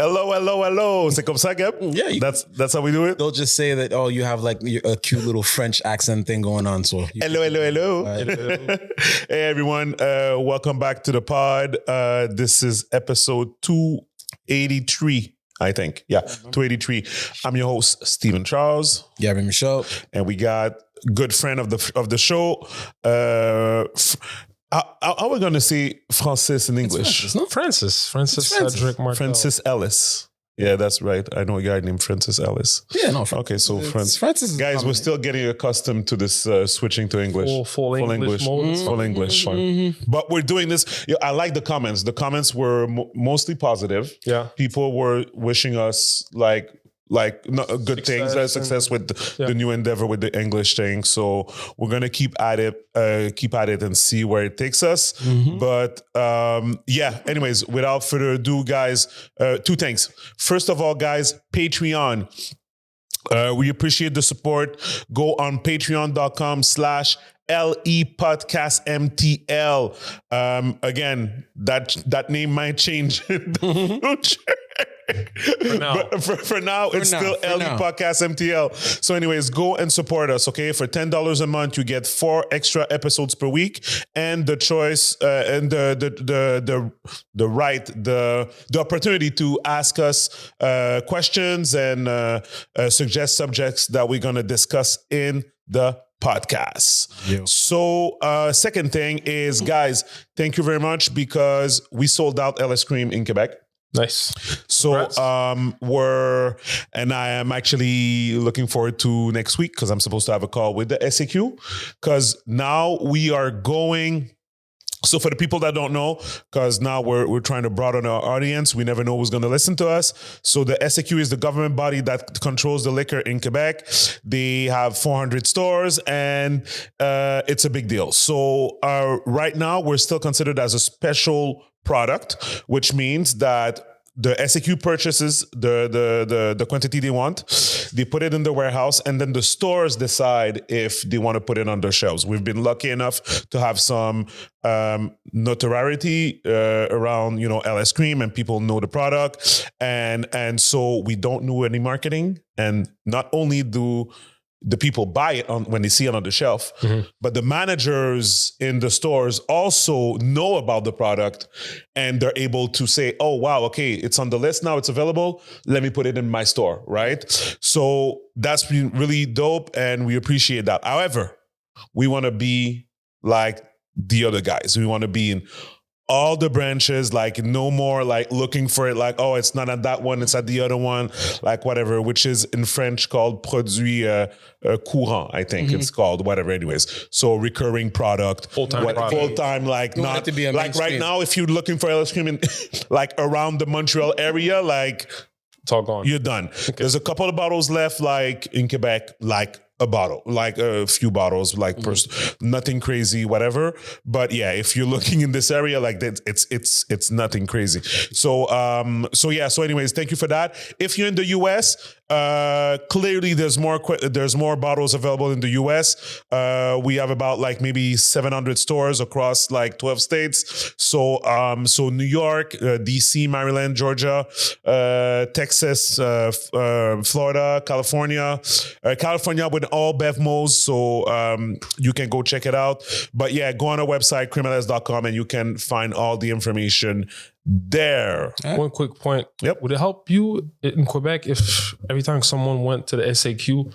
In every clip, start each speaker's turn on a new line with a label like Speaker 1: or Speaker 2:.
Speaker 1: Hello. C'est comme ça, Gab?
Speaker 2: Yeah.
Speaker 1: That's how we do it?
Speaker 2: They'll just say that, oh, you have like a cute little French accent thing going on. So
Speaker 1: Hello. Hey, everyone. Welcome back to the pod. This is episode 283, I think. Yeah, 283. I'm your host, Stephen Charles.
Speaker 2: Gavin Michaud.
Speaker 1: And we got good friend of the show. How are we going to say Francis in English?
Speaker 3: It's not Francis. Francis Cedric Martel.
Speaker 1: Francis Ellis. Yeah, that's right. I know a guy named Francis Ellis.
Speaker 2: Yeah, no.
Speaker 1: Okay, so
Speaker 2: Francis.
Speaker 1: Guys, we're still getting accustomed to this switching to English.
Speaker 3: Full English mode.
Speaker 1: Full English. Mm-hmm. But we're doing this. I like the comments. The comments were mostly positive.
Speaker 3: Yeah.
Speaker 1: People were wishing us good things, success with the new endeavor with the English thing. So we're gonna keep at it and see where it takes us. Mm-hmm. But anyways, without further ado, guys, two things. First of all, guys, Patreon. We appreciate the support. Go on patreon.com/LE Podcast MTL. Again, that name might change in the future. For now, it's still LE Podcast MTL. So anyways, go and support us, okay? For $10 a month, you get 4 extra episodes per week and the choice and the opportunity to ask us questions and suggest subjects that we're going to discuss in the podcast.
Speaker 2: Yeah.
Speaker 1: So second thing is, guys, thank you very much because we sold out LS Cream in Quebec.
Speaker 3: Nice.
Speaker 1: So I am actually looking forward to next week because I'm supposed to have a call with the SAQ because now we are going. So for the people that don't know, because now we're trying to broaden our audience, we never know who's going to listen to us. So the SAQ is the government body that controls the liquor in Quebec. They have 400 stores and it's a big deal. So right now we're still considered as a special product, which means that the SAQ purchases the quantity they want. They put it in the warehouse, and then the stores decide if they want to put it on their shelves. We've been lucky enough to have some notoriety around, LS Cream, and people know the product, and so we don't do any marketing. And not only do the people buy it when they see it on the shelf, but the managers in the stores also know about the product and they're able to say, oh, wow, okay, it's on the list now, it's available. Let me put it in my store, right? So that's been really dope and we appreciate that. However, we want to be like the other guys. We want to be in all the branches, like no more like looking for it like, oh, it's not at that one, it's at the other one, like whatever, which is in French called produit courant, I think it's called, whatever, anyways. So recurring product.
Speaker 3: Full-time,
Speaker 1: like
Speaker 2: you
Speaker 1: not,
Speaker 2: to be a
Speaker 1: like right now, if you're looking for LS Cream in like around the Montreal area, like
Speaker 3: it's all gone.
Speaker 1: You're done. Okay. There's a couple of bottles left, like in Quebec, like a bottle, like a few bottles, like nothing crazy, whatever. But yeah, if you're looking in this area, like that, it's nothing crazy. So anyways, thank you for that. If you're in the US, clearly there's more bottles available in the US. We have about like maybe 700 stores across like 12 states. So New York, DC, Maryland, Georgia, Texas, Florida, California with all BevMos, so you can go check it out. But yeah, go on our website, criminals.com, and you can find all the information there.
Speaker 3: One quick point.
Speaker 1: Yep.
Speaker 3: Would it help you in Quebec if every time someone went to the SAQ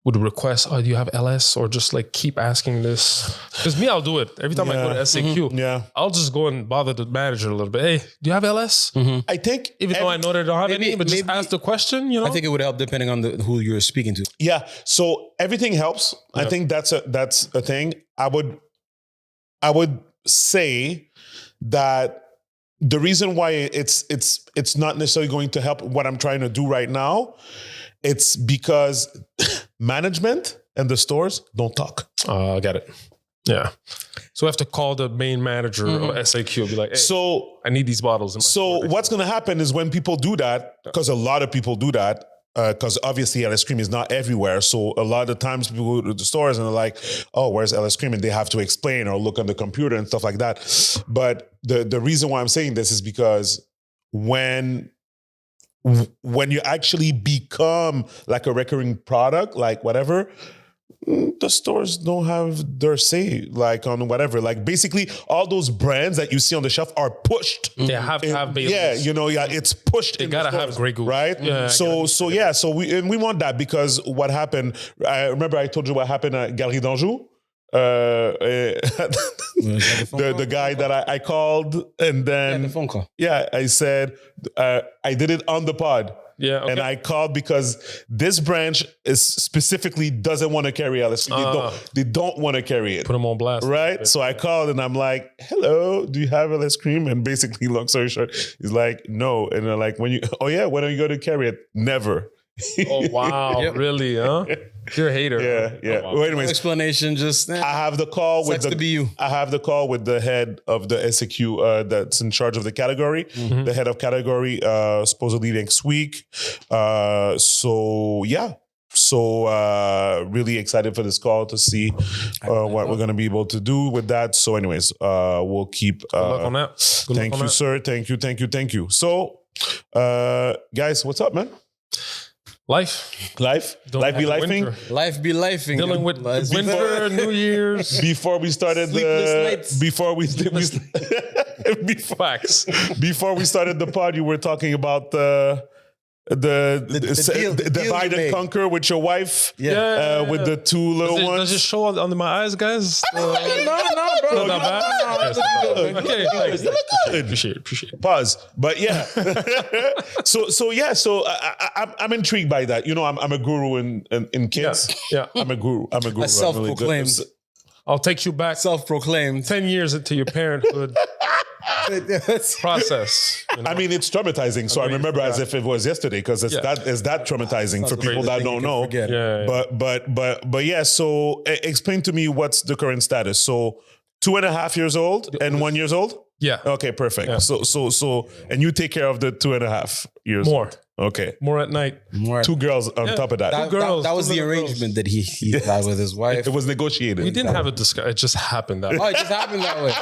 Speaker 3: would request, oh, do you have LS? Or just like keep asking this? Because me, I'll do it. Every time I go to SAQ, I'll just go and bother the manager a little bit. Hey, do you have LS?
Speaker 1: I think...
Speaker 3: Even though I know they don't have any, but just ask the question,
Speaker 2: I think it would help depending on who you're speaking to.
Speaker 1: Yeah, so everything helps. Yeah. I think that's a thing. I would say that the reason why it's not necessarily going to help what I'm trying to do right now, it's because management and the stores don't talk.
Speaker 3: I get it. Yeah. So we have to call the main manager of SAQ and be like, hey, I need these bottles in my store.
Speaker 1: What's going to happen is when people do that, because a lot of people do that, because obviously LS Cream is not everywhere. So a lot of times people go to the stores and they're like, oh, where's LS Cream? And they have to explain or look on the computer and stuff like that. But the reason why I'm saying this is because when when you actually become like a recurring product, like whatever, the stores don't have their say, like on whatever. Like basically, all those brands that you see on the shelf are pushed.
Speaker 3: They have to have Baileys.
Speaker 1: Yeah, it's pushed.
Speaker 3: They
Speaker 1: in
Speaker 3: gotta
Speaker 1: the
Speaker 3: have
Speaker 1: stores,
Speaker 3: Grey Goose.
Speaker 1: right?
Speaker 3: Yeah,
Speaker 1: So we want that because what happened? I remember I told you what happened at Galerie d'Anjou. The guy that I called, and then
Speaker 2: the phone call.
Speaker 1: Yeah, I said I did it on the pod.
Speaker 3: Yeah, okay.
Speaker 1: And I called because this branch is specifically doesn't want to carry LSD. They don't want to carry it.
Speaker 3: Put them on blast.
Speaker 1: Right? Yeah. So I called and I'm like, hello, do you have LS cream? And basically, long story short, he's like, no. And they're like, when are you going to carry it? Never.
Speaker 3: Oh, wow. Yep. Really, huh? You're a hater.
Speaker 1: Yeah.
Speaker 2: Oh, wow.
Speaker 1: Well, anyways,
Speaker 2: no explanation, just
Speaker 1: I have the call with
Speaker 2: I
Speaker 1: have the call with the head of the SAQ that's in charge of the category. Mm-hmm. The head of category supposedly next week. So really excited for this call to see what we're going to be able to do with that. So anyways, we'll keep
Speaker 3: good luck on that.
Speaker 1: Thank you, sir. Thank you. So guys, what's up, man?
Speaker 3: Life
Speaker 1: be lifing.
Speaker 2: Life be lifing.
Speaker 3: Dealing with winter, New Year's.
Speaker 1: Before we started before we started the pod, you were talking about the divide and conquer with your wife. With the two little ones.
Speaker 3: Does it show under my eyes, guys?
Speaker 2: No, bro.
Speaker 3: Not bad. Okay, thanks. Appreciate it.
Speaker 1: Pause. But yeah. So I'm intrigued by that. You know, I'm a guru in kids.
Speaker 3: Yeah.
Speaker 1: I'm a guru.
Speaker 2: A self-proclaimed.
Speaker 3: I'll take you back.
Speaker 2: Self-proclaimed.
Speaker 3: 10 years into your parenthood process. You know?
Speaker 1: I mean, it's traumatizing. So I remember as if it was yesterday because it's that traumatizing for people that don't know. But yeah. So explain to me what's the current status. So 2.5 years old and 1 year old.
Speaker 3: Yeah.
Speaker 1: Okay. Perfect. Yeah. So and you take care of the 2.5 years.
Speaker 3: More.
Speaker 1: Old. Okay.
Speaker 3: More at night.
Speaker 1: Two girls on top of that.
Speaker 2: That was the arrangement that he had with his wife.
Speaker 1: It was negotiated.
Speaker 3: We didn't have a discussion. It just happened that way.
Speaker 2: Oh, it just happened that way.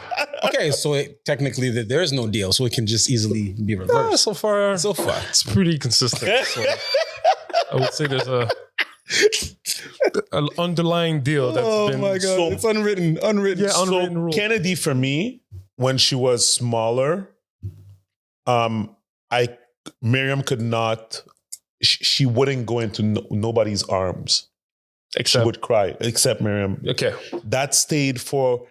Speaker 2: Okay, so technically there is no deal, so it can just easily be reversed.
Speaker 3: So far, it's pretty consistent. So I would say there's an underlying deal that's been.
Speaker 2: Oh my God, it's unwritten.
Speaker 3: Yeah, unwritten rule.
Speaker 1: Kennedy, for me, when she was smaller, Miriam could not. She wouldn't go into nobody's arms. She would cry, except Miriam.
Speaker 3: Okay,
Speaker 1: that stayed for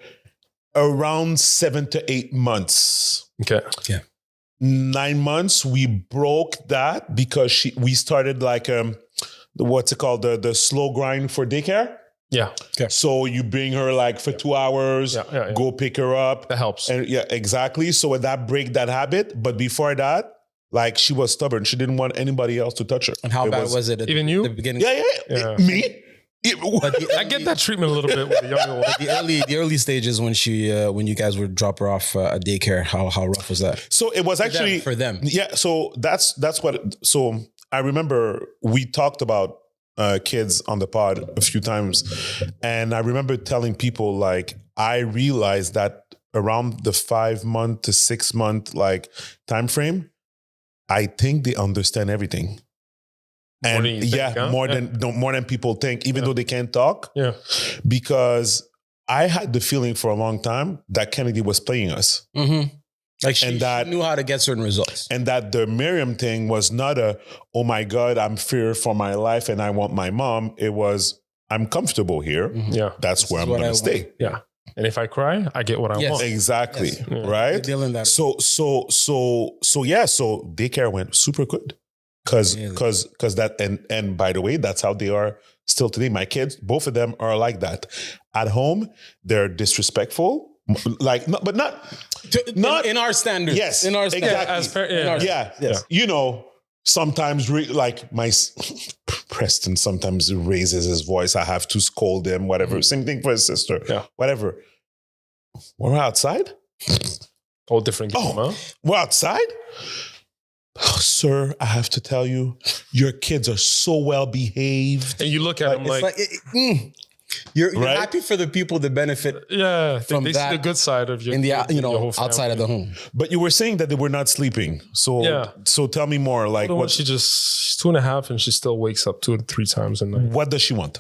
Speaker 1: around 7 to 8 months.
Speaker 3: Okay.
Speaker 1: 9 months, we broke that because we started like what's it called, the slow grind for daycare.
Speaker 3: Yeah.
Speaker 1: Okay. So you bring her like for 2 hours, go pick her up.
Speaker 3: That helps.
Speaker 1: And yeah, exactly. So that break that habit. But before that, like she was stubborn. She didn't want anybody else to touch her.
Speaker 2: And how bad was it?
Speaker 3: Even you?
Speaker 2: The beginning?
Speaker 1: Yeah. Me?
Speaker 3: I get that treatment a little bit with the younger one.
Speaker 2: The early stages when when you guys would drop her off at daycare, how rough was that?
Speaker 1: So it was actually
Speaker 2: for them.
Speaker 1: Yeah. So that's what. So I remember we talked about kids on the pod a few times, and I remember telling people like I realized that around the 5 month to 6 month like time frame, I think they understand everything. And more than people think, even though they can't talk.
Speaker 3: Yeah.
Speaker 1: Because I had the feeling for a long time that Kennedy was playing us.
Speaker 2: Mm-hmm. Like she knew how to get certain results.
Speaker 1: And that the Miriam thing was not oh my God, I'm feared for my life and I want my mom. It was, I'm comfortable here.
Speaker 3: Mm-hmm. Yeah.
Speaker 1: That's where I'm going to stay.
Speaker 3: Yeah. And if I cry, I get what I want.
Speaker 1: Exactly.
Speaker 2: Yes.
Speaker 1: Right? So daycare went super good. Cause that, and by the way, that's how they are still today. My kids, both of them are like that. At home, they're disrespectful. Like, but not
Speaker 2: in our standards.
Speaker 1: Yes.
Speaker 2: In our
Speaker 1: standards.
Speaker 2: Yes.
Speaker 1: You know, sometimes like my Preston sometimes raises his voice. I have to scold him, whatever. Mm-hmm. Same thing for his sister.
Speaker 3: Yeah.
Speaker 1: Whatever. We're outside?
Speaker 3: Whole different game, huh?
Speaker 1: We're outside? Oh, sir, I have to tell you, your kids are so well behaved.
Speaker 3: And you look at them like
Speaker 2: You're
Speaker 1: Right?
Speaker 2: happy for the people that benefit
Speaker 3: From they see
Speaker 2: that
Speaker 3: the good side of your
Speaker 2: in the
Speaker 3: your whole
Speaker 2: outside of the home.
Speaker 1: But you were saying that they were not sleeping. So so tell me more. Like what
Speaker 3: she's 2.5 and she still wakes up 2 to 3 times a night.
Speaker 1: what does she want?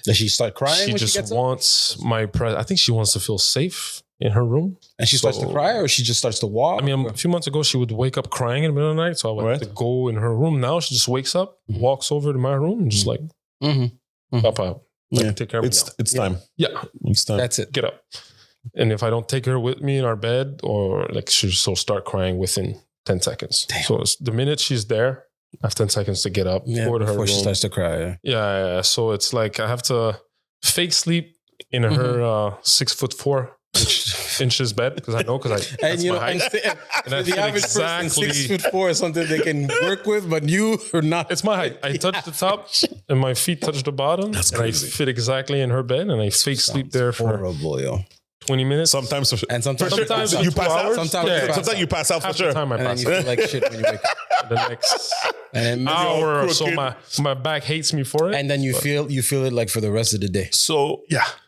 Speaker 2: Does she start crying?
Speaker 3: She
Speaker 2: when
Speaker 3: just
Speaker 2: she gets up?
Speaker 3: wants my presence. I think she wants to feel safe in her room.
Speaker 2: And she starts to cry, or she just starts to walk.
Speaker 3: I mean, a few months ago, she would wake up crying in the middle of the night. So I would have to go in her room. Now she just wakes up, walks over to my room and just like, Papa, take care of me now.
Speaker 1: It's time.
Speaker 3: Yeah.
Speaker 1: It's time.
Speaker 2: That's it.
Speaker 3: Get up. And if I don't take her with me in our bed, or like she'll start crying within 10 seconds.
Speaker 2: Damn.
Speaker 3: So it's the minute she's there, I have 10 seconds to get up, go to her
Speaker 2: before
Speaker 3: room.
Speaker 2: she starts to cry.
Speaker 3: Yeah. So it's like I have to fake sleep in her 6'4" inches bed because I know that's my height.
Speaker 2: And the average person 6'4" is something they can work with, but you are not.
Speaker 3: It's my height. I touch the top and my feet touch the bottom. That's crazy. I fit exactly in her bed and I fake sleep there for
Speaker 2: horrible, yo.
Speaker 3: 20 minutes.
Speaker 1: Sometimes
Speaker 3: you
Speaker 1: pass out.
Speaker 2: Sometimes
Speaker 1: you pass out for
Speaker 3: Half
Speaker 1: sure.
Speaker 3: the time I
Speaker 2: And then
Speaker 3: pass
Speaker 2: you
Speaker 3: out.
Speaker 2: feel like shit when you wake up.
Speaker 3: The next
Speaker 2: And then
Speaker 3: hour or so,
Speaker 1: crooked.
Speaker 3: my back hates me for it.
Speaker 2: and then you feel it like for the rest of the day.
Speaker 1: So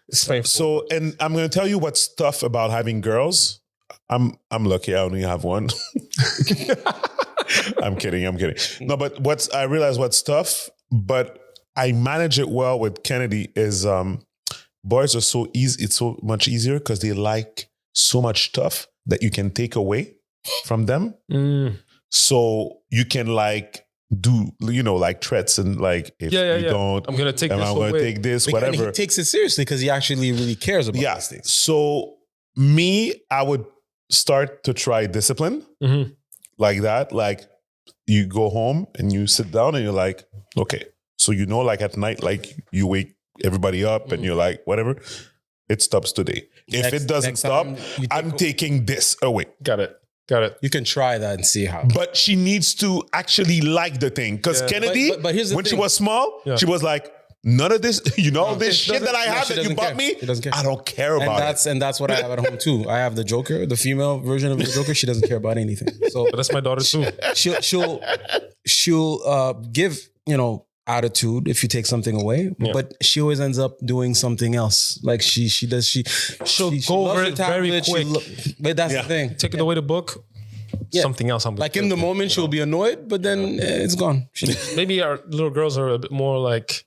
Speaker 3: It's painful.
Speaker 1: So, and I'm going to tell you what's tough about having girls. I'm lucky I only have one. I'm kidding. No, but I realize what's tough, but I manage it well with Kennedy is boys are so easy. It's so much easier because they like so much stuff that you can take away from them. So you can like do, like threats and like, if you don't,
Speaker 3: I'm going to take this
Speaker 1: I'm going to take this, whatever.
Speaker 2: And he takes it seriously because he actually really cares about these things.
Speaker 1: So I would start to try discipline like that. Like you go home and you sit down and you're like, okay. So like at night, like you wake everybody up and you're like, whatever, it stops today. If it doesn't stop, I'm taking this away.
Speaker 3: Got it.
Speaker 2: You can try that and see how.
Speaker 1: But she needs to actually like the thing. Because Kennedy,
Speaker 2: but here's the
Speaker 1: when
Speaker 2: thing.
Speaker 1: she was small, she was like, none of this, this shit that I have that you bought me, I don't care about it.
Speaker 2: And that's what I have at home too. I have the Joker, the female version of the Joker. She doesn't care about anything. So
Speaker 3: But that's my daughter too.
Speaker 2: She'll give, attitude if you take something away, but she always ends up doing something else. Like she'll
Speaker 3: go over it very quick.
Speaker 2: But that's the thing.
Speaker 3: Take it away the book. Something else. I'm
Speaker 2: like in the moment she'll be annoyed, but then it's gone.
Speaker 3: Maybe our little girls are a bit more like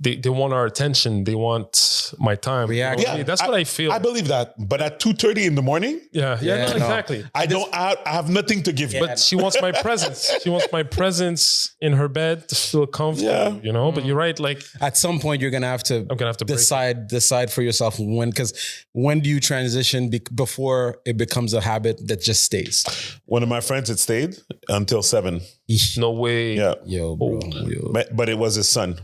Speaker 3: they want our attention. They want my time.
Speaker 2: Reaction.
Speaker 3: That's what I feel.
Speaker 1: I believe that. But at 2:30 in the morning,
Speaker 3: exactly.
Speaker 1: I have nothing to give you.
Speaker 3: But she wants my presence. She wants my presence in her bed to feel comfortable, But you're right. Like
Speaker 2: at some point, you're gonna have to.
Speaker 3: I'm gonna have to
Speaker 2: decide for yourself when do you transition before it becomes a habit that just stays.
Speaker 1: One of my friends had stayed until 7.
Speaker 3: No way.
Speaker 1: Yeah.
Speaker 2: Yo, bro.
Speaker 1: But it was his son.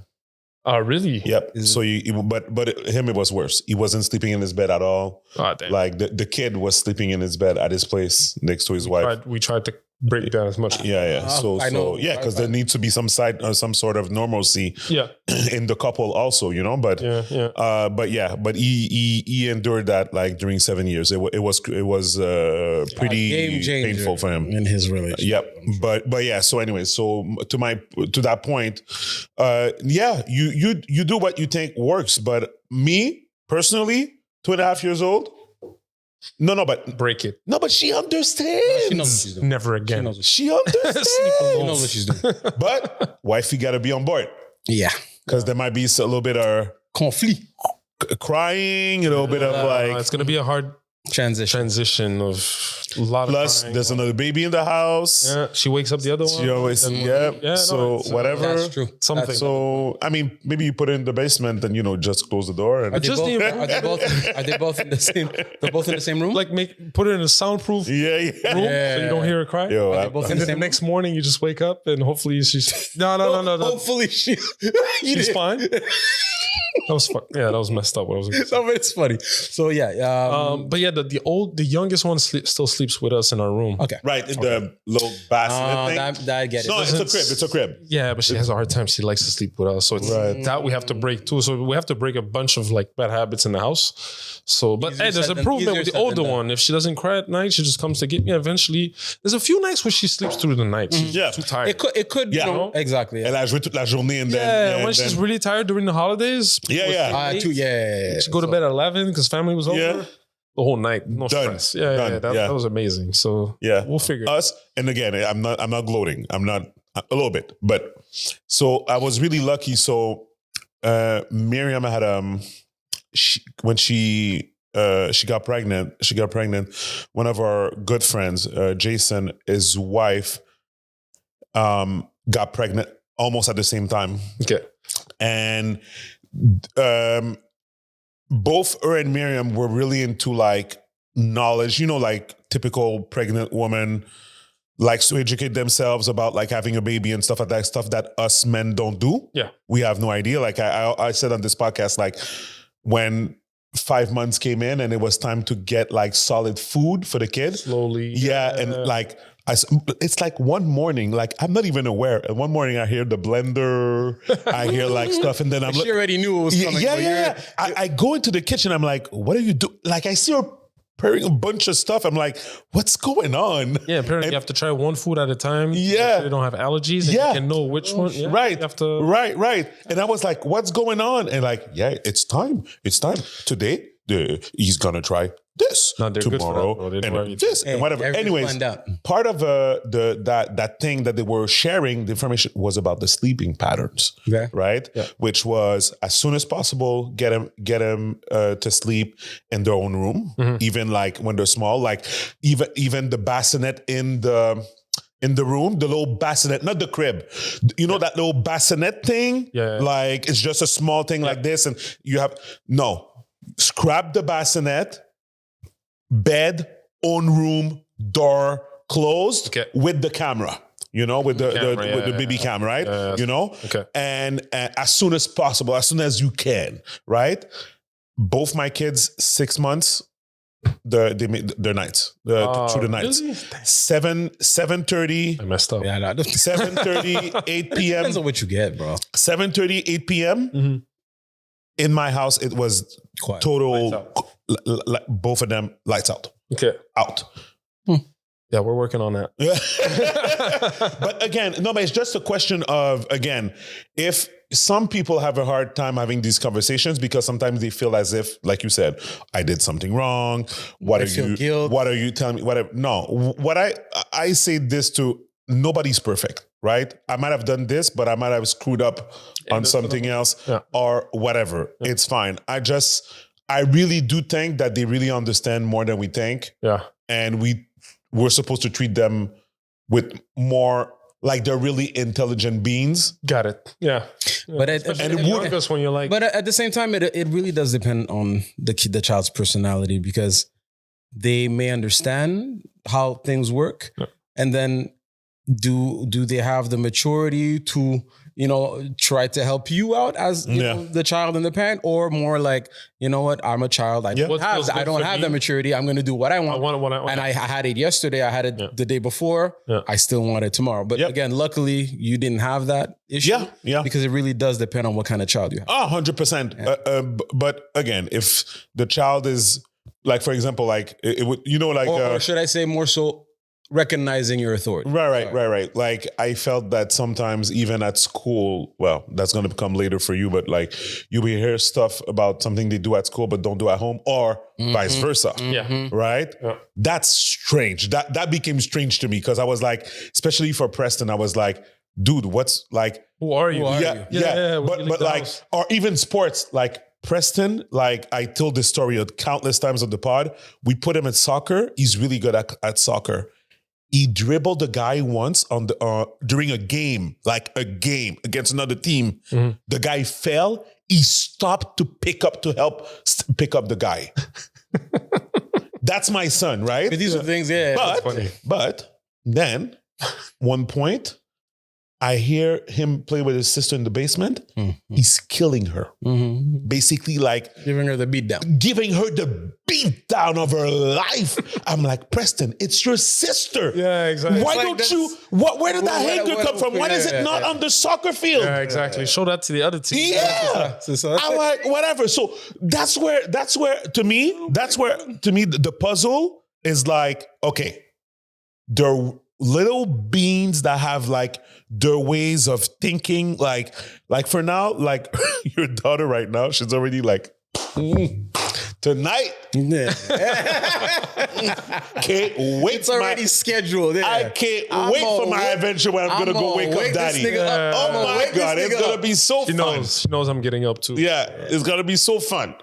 Speaker 3: Oh, really?
Speaker 1: Yep. So him, it was worse. He wasn't sleeping in his bed at all.
Speaker 3: Oh, damn.
Speaker 1: Like the kid was sleeping in his bed at his place next to his wife.
Speaker 3: We tried to break it down as much.
Speaker 1: Yeah. Because there needs to be some sort of normalcy.
Speaker 3: Yeah.
Speaker 1: In the couple also, But but he endured that like during 7 years. It was pretty painful for him
Speaker 2: in his relationship.
Speaker 1: Yep. But yeah. So anyway, to that point, you do what you think works. But me personally, 2.5 years old. No, but
Speaker 3: break it.
Speaker 1: No, but she understands.
Speaker 2: She knows what she's doing.
Speaker 3: Never again.
Speaker 1: She understands.
Speaker 2: She knows what she's doing.
Speaker 1: But wifey got to be on board.
Speaker 2: Yeah,
Speaker 1: because there might be a little bit of
Speaker 2: conflict,
Speaker 1: crying, a little bit of like.
Speaker 3: It's gonna be a hard transition of a lot of
Speaker 1: plus
Speaker 3: crying.
Speaker 1: There's another baby in the house.
Speaker 3: Yeah, she wakes up the other one.
Speaker 1: She always whatever.
Speaker 2: That's true.
Speaker 3: Something.
Speaker 1: So I mean, maybe you put it in the basement and just close the door. And
Speaker 2: are they both in the same? They're both in the same room.
Speaker 3: Like put it in a soundproof room so you don't hear her cry.
Speaker 1: And
Speaker 3: then the next morning you just wake up and hopefully she's no.
Speaker 2: Hopefully she's
Speaker 3: fine. That was fun. Yeah, that was messed up. What I was gonna say.
Speaker 2: No, but it's funny. So yeah,
Speaker 3: but yeah, the youngest one still sleeps with us in our room.
Speaker 2: Okay,
Speaker 1: right in the little bassinet thing.
Speaker 2: That I get it.
Speaker 1: No, it's a crib.
Speaker 3: Yeah, but she has a hard time. She likes to sleep with us, so it's that we have to break too. So we have to break a bunch of like bad habits in the house. So, but hey, there's improvement with the older one. If she doesn't cry at night, she just comes to get me. Eventually, there's a few nights where she sleeps through the night. She's too tired.
Speaker 2: It could, exactly.
Speaker 1: Elle a joué toute la journée and
Speaker 3: then when she's really tired during the holidays,
Speaker 1: Yeah.
Speaker 3: She go to bed at 11 because family was over.
Speaker 1: Yeah.
Speaker 3: The whole night, no stress. That was amazing. So we'll figure
Speaker 1: us. And again, I'm not gloating. I'm not a little bit, but so I was really lucky. So Miriam had when she got pregnant. One of our good friends, Jason, his wife, got pregnant almost at the same time.
Speaker 3: Okay,
Speaker 1: and both her and Miriam were really into like knowledge, like typical pregnant woman likes to educate themselves about like having a baby and stuff like that, stuff that us men don't do.
Speaker 3: Yeah.
Speaker 1: We have no idea. Like I said on this podcast, like when 5 months came in and it was time to get like solid food for the kid.
Speaker 3: Slowly.
Speaker 1: Yeah. And like, it's like one morning, like I'm not even aware. And one morning I hear the blender, I hear like stuff, and then I'm like,
Speaker 2: she already knew it was coming.
Speaker 1: Yeah. I go into the kitchen. I'm like, what are you doing? Like I see her preparing a bunch of stuff. I'm like, what's going on?
Speaker 3: Yeah, apparently you have to try one food at a time.
Speaker 1: Yeah,
Speaker 3: so you don't have allergies. And you can know which one. Yeah,
Speaker 1: right.
Speaker 3: You have to.
Speaker 1: Right. And I was like, what's going on? And like, it's time. Today, he's gonna try this tomorrow and this and whatever. Anyways, part of that thing that they were sharing, the information was about the sleeping patterns, right? Yeah. Which was as soon as possible, get them to sleep in their own room, even like when they're small, like even the bassinet in the room, the little bassinet, not the crib. That little bassinet thing?
Speaker 3: Yeah.
Speaker 1: Like it's just a small thing like this, and you have scrap the bassinet, bed, own room, door closed with the camera, with the baby cam, right?
Speaker 3: Okay.
Speaker 1: And as soon as possible, as soon as you can, right? Both my kids, 6 months, they made their nights through the nights.
Speaker 3: Really?
Speaker 1: 7:30.
Speaker 3: I messed up.
Speaker 2: Yeah,
Speaker 1: 7:30, 8 p.m.
Speaker 2: Depends on what you get, bro.
Speaker 1: 7:30, 8 p.m.
Speaker 3: Mm-hmm.
Speaker 1: In my house, it was
Speaker 2: Quiet.
Speaker 1: total, both of them, lights out.
Speaker 3: Okay.
Speaker 1: Out.
Speaker 3: Yeah, we're working on that.
Speaker 1: But again, but it's just a question of, again, if some people have a hard time having these conversations because sometimes they feel as if, like you said, I did something wrong. What are you telling me? Whatever. No, what I say this to, nobody's perfect, right? I might have done this, but I might have screwed up on something else or whatever. Yeah. It's fine. I really do think that they really understand more than we think. Yeah. And we're supposed to treat them with more like they're really intelligent beings.
Speaker 3: Got it. Yeah.
Speaker 2: But
Speaker 3: when you're like,
Speaker 2: but at the same time, it really does depend on the child's personality, because they may understand how things work, and then do they have the maturity to try to help you out as the child and the parent, or more like, what, I'm a child, I don't have the maturity, I'm going to do what I want. And I had it yesterday, I had it the day before, I still want it tomorrow. But again, luckily you didn't have that issue, because it really does depend on what kind of child you have.
Speaker 1: 100%. But again, if the child is like, for example, like it would, or should
Speaker 2: I say more so, recognizing your authority.
Speaker 1: Right. Like I felt that sometimes even at school, well, that's going to come later for you, but like you will hear stuff about something they do at school but don't do at home, or vice versa. Right? Yeah. That's strange. That became strange to me, because I was like, especially for Preston, I was like, dude, what's like,
Speaker 3: who are you?
Speaker 1: Yeah. But like, or even sports, like Preston, like I told this story countless times on the pod. We put him in soccer. He's really good at soccer. He dribbled a guy once during a game against another team. Mm-hmm. The guy fell. He stopped to help pick up the guy. That's my son, right?
Speaker 2: But these are things, that's funny.
Speaker 1: But then, one point, I hear him play with his sister in the basement. Mm-hmm. He's killing her. Mm-hmm. Basically, like
Speaker 2: giving her the beat down
Speaker 1: of her life. I'm like, Preston, it's your sister.
Speaker 3: Yeah, exactly.
Speaker 1: Why don't you? Where did that anger come from? Why is it not on the soccer field?
Speaker 3: Yeah, exactly. Show that to the other team.
Speaker 1: Yeah. I'm like, whatever. So that's where to me the puzzle is like, okay, they're little beings that have like their ways of thinking. Like for now, like your daughter right now, she's already like, tonight.
Speaker 2: Yeah.
Speaker 1: Can't wait.
Speaker 2: It's already scheduled. Yeah.
Speaker 1: I can't wait for my adventure when I'm gonna go wake up daddy. Oh my God, it's gonna be so fun.
Speaker 3: She knows I'm getting up too.
Speaker 1: Yeah, it's gonna be so fun.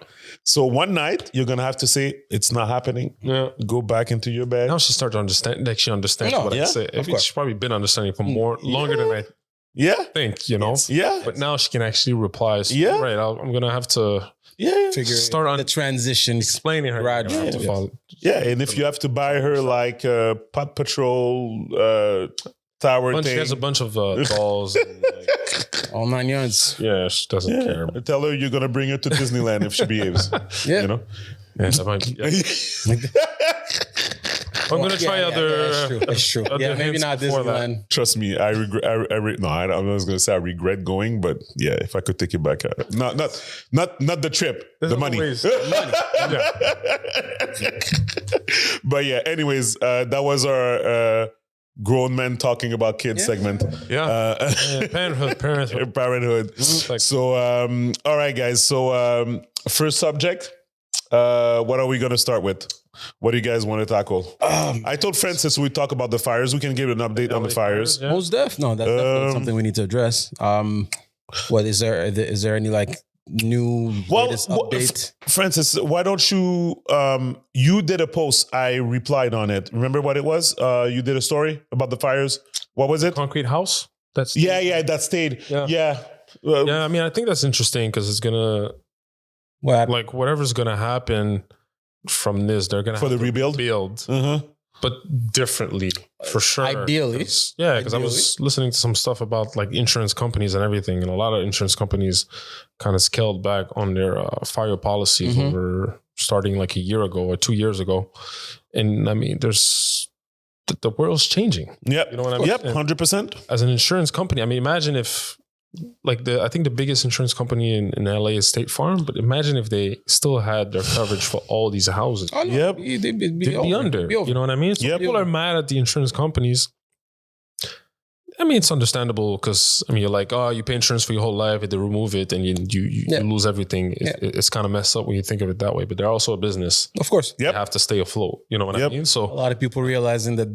Speaker 1: So one night you're gonna have to say it's not happening.
Speaker 3: Yeah.
Speaker 1: Go back into your bed.
Speaker 3: Now she starts to understand. Like she understands what I say. She's probably been understanding for longer than I think. You know.
Speaker 1: Yes. Yeah.
Speaker 3: But now she can actually reply. So,
Speaker 1: Yeah.
Speaker 3: Right. I'm gonna have to.
Speaker 2: Start on the transition,
Speaker 3: explaining her.
Speaker 1: Yeah, and if you have to buy her like Pot Patrol tower thing.
Speaker 3: She has a bunch of dolls. And, like,
Speaker 2: all 9 yards.
Speaker 3: Yeah, she doesn't care.
Speaker 1: Tell her you're gonna bring her to Disneyland if she behaves.
Speaker 2: Yeah.
Speaker 1: You know?
Speaker 3: Yeah, that might be, I'm gonna try other.
Speaker 2: That's true. Yeah, maybe not Disneyland.
Speaker 1: Trust me, I regret. I was gonna say I regret going, but yeah, if I could take it back, not the trip, the money. But yeah, anyways, that was our grown men talking about kids segment.
Speaker 3: Yeah,
Speaker 1: parenthood. So, all right, guys. So, first subject. What are we going to start with? What do you guys want to tackle? I told Francis we'd talk about the fires. We can give an update on the fires.
Speaker 2: Yeah. Most def? No, that's definitely something we need to address. What is there any like new latest update?
Speaker 1: Francis, why don't you? You did a post. I replied on it. Remember what it was? You did a story about the fires. What was it?
Speaker 3: Concrete house. That
Speaker 1: stayed. Yeah.
Speaker 3: I mean, I think that's interesting because it's gonna. Like whatever's gonna happen from this, they're gonna
Speaker 1: for
Speaker 3: have
Speaker 1: the rebuild,
Speaker 3: but differently for sure.
Speaker 2: Ideally,
Speaker 3: because I was listening to some stuff about like insurance companies and everything, and a lot of insurance companies kind of scaled back on their fire policies over starting like a year ago or 2 years ago, and I mean, there's the world's changing.
Speaker 1: Yep,
Speaker 3: you know what I mean.
Speaker 1: Yep, 100%.
Speaker 3: As an insurance company, I mean, imagine if. Like I think the biggest insurance company in LA is State Farm, but imagine if they still had their coverage for all these houses.
Speaker 2: Oh, no.
Speaker 1: Yep.
Speaker 2: They'd be
Speaker 3: under. You know what I mean? So people are mad at the insurance companies. I mean, it's understandable because I mean, you're like, oh, you pay insurance for your whole life, and they remove it, and you lose everything. It's kind of messed up when you think of it that way. But they're also a business,
Speaker 2: of course.
Speaker 3: They have to stay afloat. You know what I mean? So
Speaker 2: a lot of people realizing that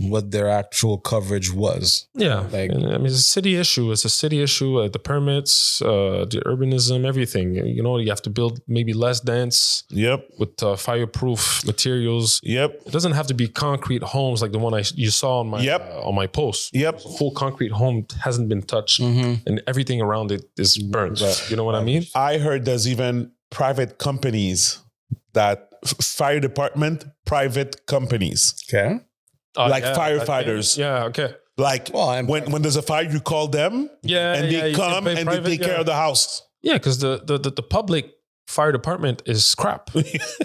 Speaker 2: what their actual coverage was.
Speaker 3: Yeah, like I mean, it's a city issue. It's a city issue. The permits, the urbanism, everything. You know, you have to build maybe less dense.
Speaker 1: Yep.
Speaker 3: With fireproof materials.
Speaker 1: Yep.
Speaker 3: It doesn't have to be concrete homes like the one you saw on my post.
Speaker 1: Yep.
Speaker 3: A full concrete home hasn't been touched and everything around it is burnt. You know what I mean?
Speaker 1: I heard there's even private companies that fire department, private companies.
Speaker 2: Okay.
Speaker 1: Like firefighters.
Speaker 3: Okay.
Speaker 1: Like when there's a fire, you call them and they come and they take care of the house.
Speaker 3: Yeah, because the public fire department is crap.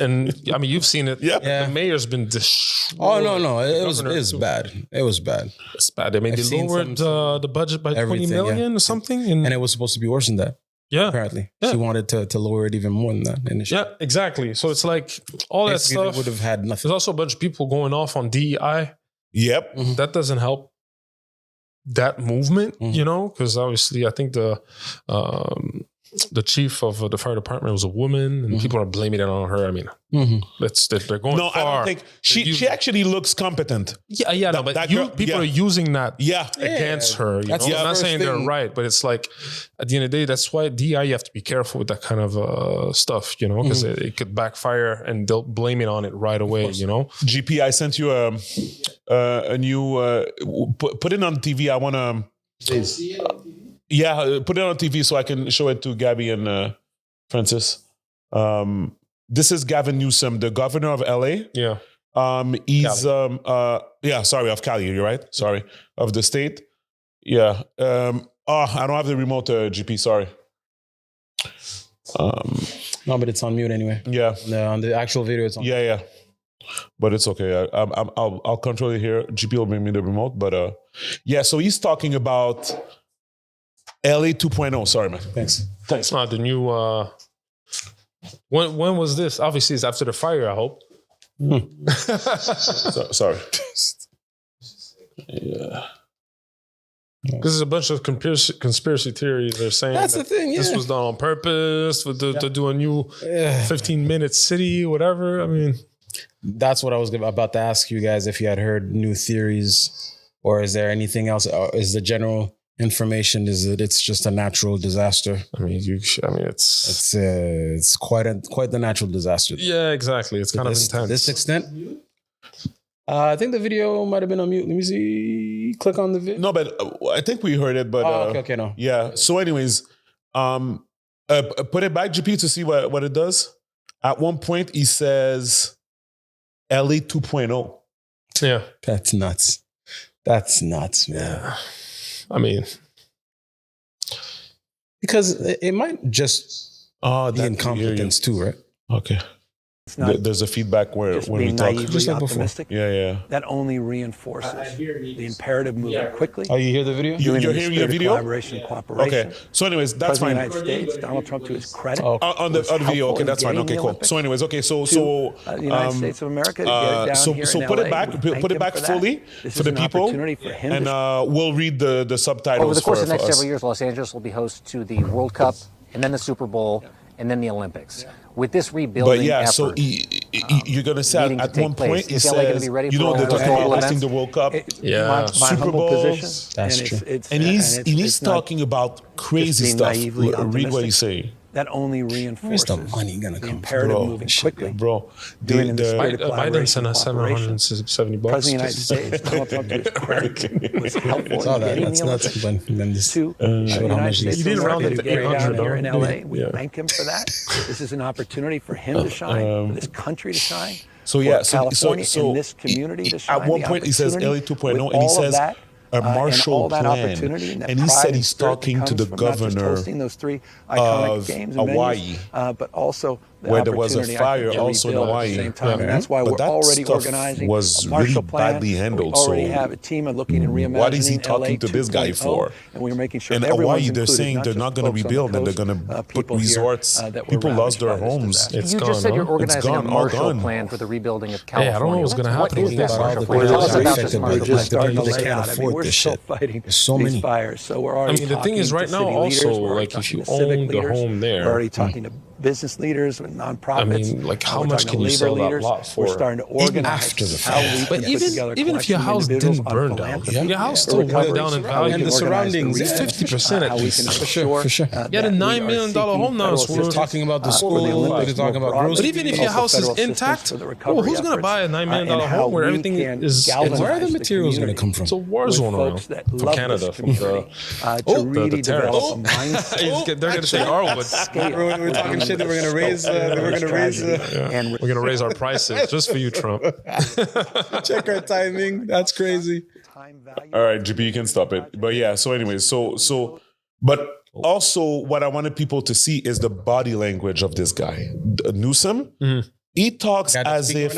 Speaker 3: And I mean, you've seen it. The mayor's been destroyed.
Speaker 2: Oh, no. It was bad. It was bad.
Speaker 3: It's bad. I mean, they lowered the budget by 20 million or something.
Speaker 2: And it was supposed to be worse than that.
Speaker 3: Yeah.
Speaker 2: Apparently. She wanted to lower it even more than that initially.
Speaker 3: Yeah, exactly. So it's like all that stuff.
Speaker 2: Would have had nothing.
Speaker 3: There's also a bunch of people going off on DEI.
Speaker 1: Yep.
Speaker 3: That doesn't help that movement, you know, because obviously I think the chief of the fire department was a woman, and people are blaming it on her. I mean, they're going far.
Speaker 1: I don't think she actually looks competent.
Speaker 3: People are using that against her. You know? I'm not saying they're right, but it's like at the end of the day, that's why DI you have to be careful with that kind of stuff, you know, because it could backfire and they'll blame it on it right away. You know,
Speaker 1: GP, I sent you a new put it on TV. I want to. Yeah, put it on TV so I can show it to Gabby and Francis. This is Gavin Newsom, the governor of LA.
Speaker 3: Yeah.
Speaker 1: He's of Cali, you're right. Sorry. Of the state. Yeah. I don't have the remote, GP, sorry.
Speaker 2: No, but it's on mute anyway.
Speaker 1: Yeah.
Speaker 2: On the actual video, it's on.
Speaker 1: Yeah. But it's okay. I'll control it here. GP will bring me the remote. But so he's talking about LA 2.0. Sorry, man.
Speaker 2: Thanks.
Speaker 3: The new. When was this? Obviously, it's after the fire. I hope.
Speaker 1: Sorry.
Speaker 3: Yeah. Because there's a bunch of conspiracy theories. They're saying
Speaker 2: that's the thing. Yeah.
Speaker 3: This was done on purpose to do a new 15-minute city, whatever. I mean,
Speaker 2: that's what I was about to ask you guys, if you had heard new theories, or is there anything else? Is the general information is that it's just a natural disaster?
Speaker 3: I mean,
Speaker 2: it's quite the natural disaster.
Speaker 3: Yeah, exactly. It's kind of intense.
Speaker 2: This extent. I think the video might have been on mute. Let me see. Click on the video.
Speaker 1: No, but I think we heard it. But
Speaker 2: okay, no.
Speaker 1: Yeah. So, anyways, put it back, GP, to see what it does. At one point, he says LA 2.0.
Speaker 3: Yeah,
Speaker 2: that's nuts. That's nuts, man.
Speaker 3: Yeah. I mean,
Speaker 2: because it might just be incompetence too, right?
Speaker 1: Okay. There's a feedback when we talk.
Speaker 4: Just like optimistic.
Speaker 1: Yeah.
Speaker 4: That only reinforces the imperative moving quickly.
Speaker 2: Oh, you hear the video?
Speaker 1: You're hearing the video?
Speaker 4: Collaboration and cooperation.
Speaker 1: Okay. So anyways, that's fine.
Speaker 4: The United States, Donald Trump, to his credit.
Speaker 1: On the video, okay, that's fine. Okay, cool. So anyways, okay, so
Speaker 4: the United States of America, get it down here
Speaker 1: so
Speaker 4: in
Speaker 1: put
Speaker 4: LA.
Speaker 1: it back fully for the people, and we'll read the subtitles.
Speaker 5: Over the course of the next several years, Los Angeles will be host to the World Cup, and then the Super Bowl, and then the Olympics. With this rebuilding effort,
Speaker 1: so you're going to say at one point, he says, they're talking about hosting the World Cup, Super Bowl.
Speaker 2: That's true.
Speaker 1: And he's talking about crazy stuff. Read what he's saying.
Speaker 4: That only reinforces
Speaker 2: the money gonna come
Speaker 4: imperative moving quickly.
Speaker 1: Bro,
Speaker 3: Biden sent us $770.
Speaker 4: President of the United States, Donald Trump, to his credit, was helpful in getting
Speaker 2: that's
Speaker 4: the
Speaker 2: nuts.
Speaker 4: Olympics. To the United States
Speaker 3: he didn't round it to 800
Speaker 4: here in LA. We thank him for that. This is an opportunity for him to shine, for this country to shine.
Speaker 1: So yeah,
Speaker 4: California in this community to shine.
Speaker 1: At one point he says LA 2.0, and he says a Marshall Plan, and he said he's talking to the governor of Hawaii,
Speaker 4: but also
Speaker 1: where there was a fire also in Hawaii.
Speaker 4: And that's why we're already organizing
Speaker 1: was
Speaker 4: a Marshall
Speaker 1: really
Speaker 4: Plan.
Speaker 1: badly handled.
Speaker 4: We already
Speaker 1: So
Speaker 4: have a team looking and reimagining
Speaker 1: what is he talking
Speaker 4: LA
Speaker 1: to this guy
Speaker 4: 2.0,
Speaker 1: for?
Speaker 4: And we're making sure
Speaker 1: in
Speaker 4: everyone's
Speaker 1: Hawaii, they're
Speaker 4: included,
Speaker 1: saying
Speaker 4: not
Speaker 1: they're
Speaker 4: just
Speaker 1: not going to
Speaker 4: folks on
Speaker 1: rebuild
Speaker 4: the
Speaker 1: and they're
Speaker 4: coast,
Speaker 1: going to put
Speaker 4: people here,
Speaker 1: resorts.
Speaker 4: that were
Speaker 1: People lost
Speaker 4: ravaged
Speaker 1: their
Speaker 4: by this
Speaker 1: homes.
Speaker 4: disaster.
Speaker 5: You just said you're organizing a Marshall
Speaker 1: gone.
Speaker 5: Plan for the rebuilding of California.
Speaker 3: Hey, I don't know what's going to happen.
Speaker 5: What is that Marshall Plan?
Speaker 2: We're
Speaker 5: Tell us about this
Speaker 2: affected by
Speaker 5: Marshall
Speaker 2: it.
Speaker 5: Plan.
Speaker 2: People that can't afford this shit.
Speaker 4: There's
Speaker 2: so many.
Speaker 4: fires. So we're
Speaker 3: I
Speaker 4: already
Speaker 3: mean, the thing is, right now, also, like, if you own the home there,
Speaker 4: we're already talking to business leaders and nonprofits.
Speaker 3: I mean, like, how
Speaker 4: We're
Speaker 3: much
Speaker 4: talking
Speaker 3: can
Speaker 4: to
Speaker 3: you
Speaker 4: labor
Speaker 3: sell that
Speaker 4: leaders.
Speaker 3: lot for?
Speaker 4: We're starting to organize
Speaker 2: after the
Speaker 4: how we
Speaker 2: fact.
Speaker 4: can
Speaker 3: But
Speaker 4: put together
Speaker 3: even if your house didn't burn down, if your house still went down in value,
Speaker 2: and the surroundings,
Speaker 3: 50% at least.
Speaker 2: For sure.
Speaker 3: You had a $9 million home now.
Speaker 2: We're talking about the school. We're talking about groceries.
Speaker 3: But even if your house is intact, who's going to buy a $9 million home where everything is?
Speaker 2: Where are the materials going to come from?
Speaker 3: It's a war zone around. From Canada, from the tariffs. They're going to say Arwood.
Speaker 2: We're talking shit that we're going to raise.
Speaker 3: We're going to raise our prices just for you, Trump.
Speaker 2: Check our timing. That's crazy.
Speaker 1: All right, GP, you can stop it. But yeah, so anyways, but also what I wanted people to see is the body language of this guy, Newsom. Mm-hmm. He talks as if,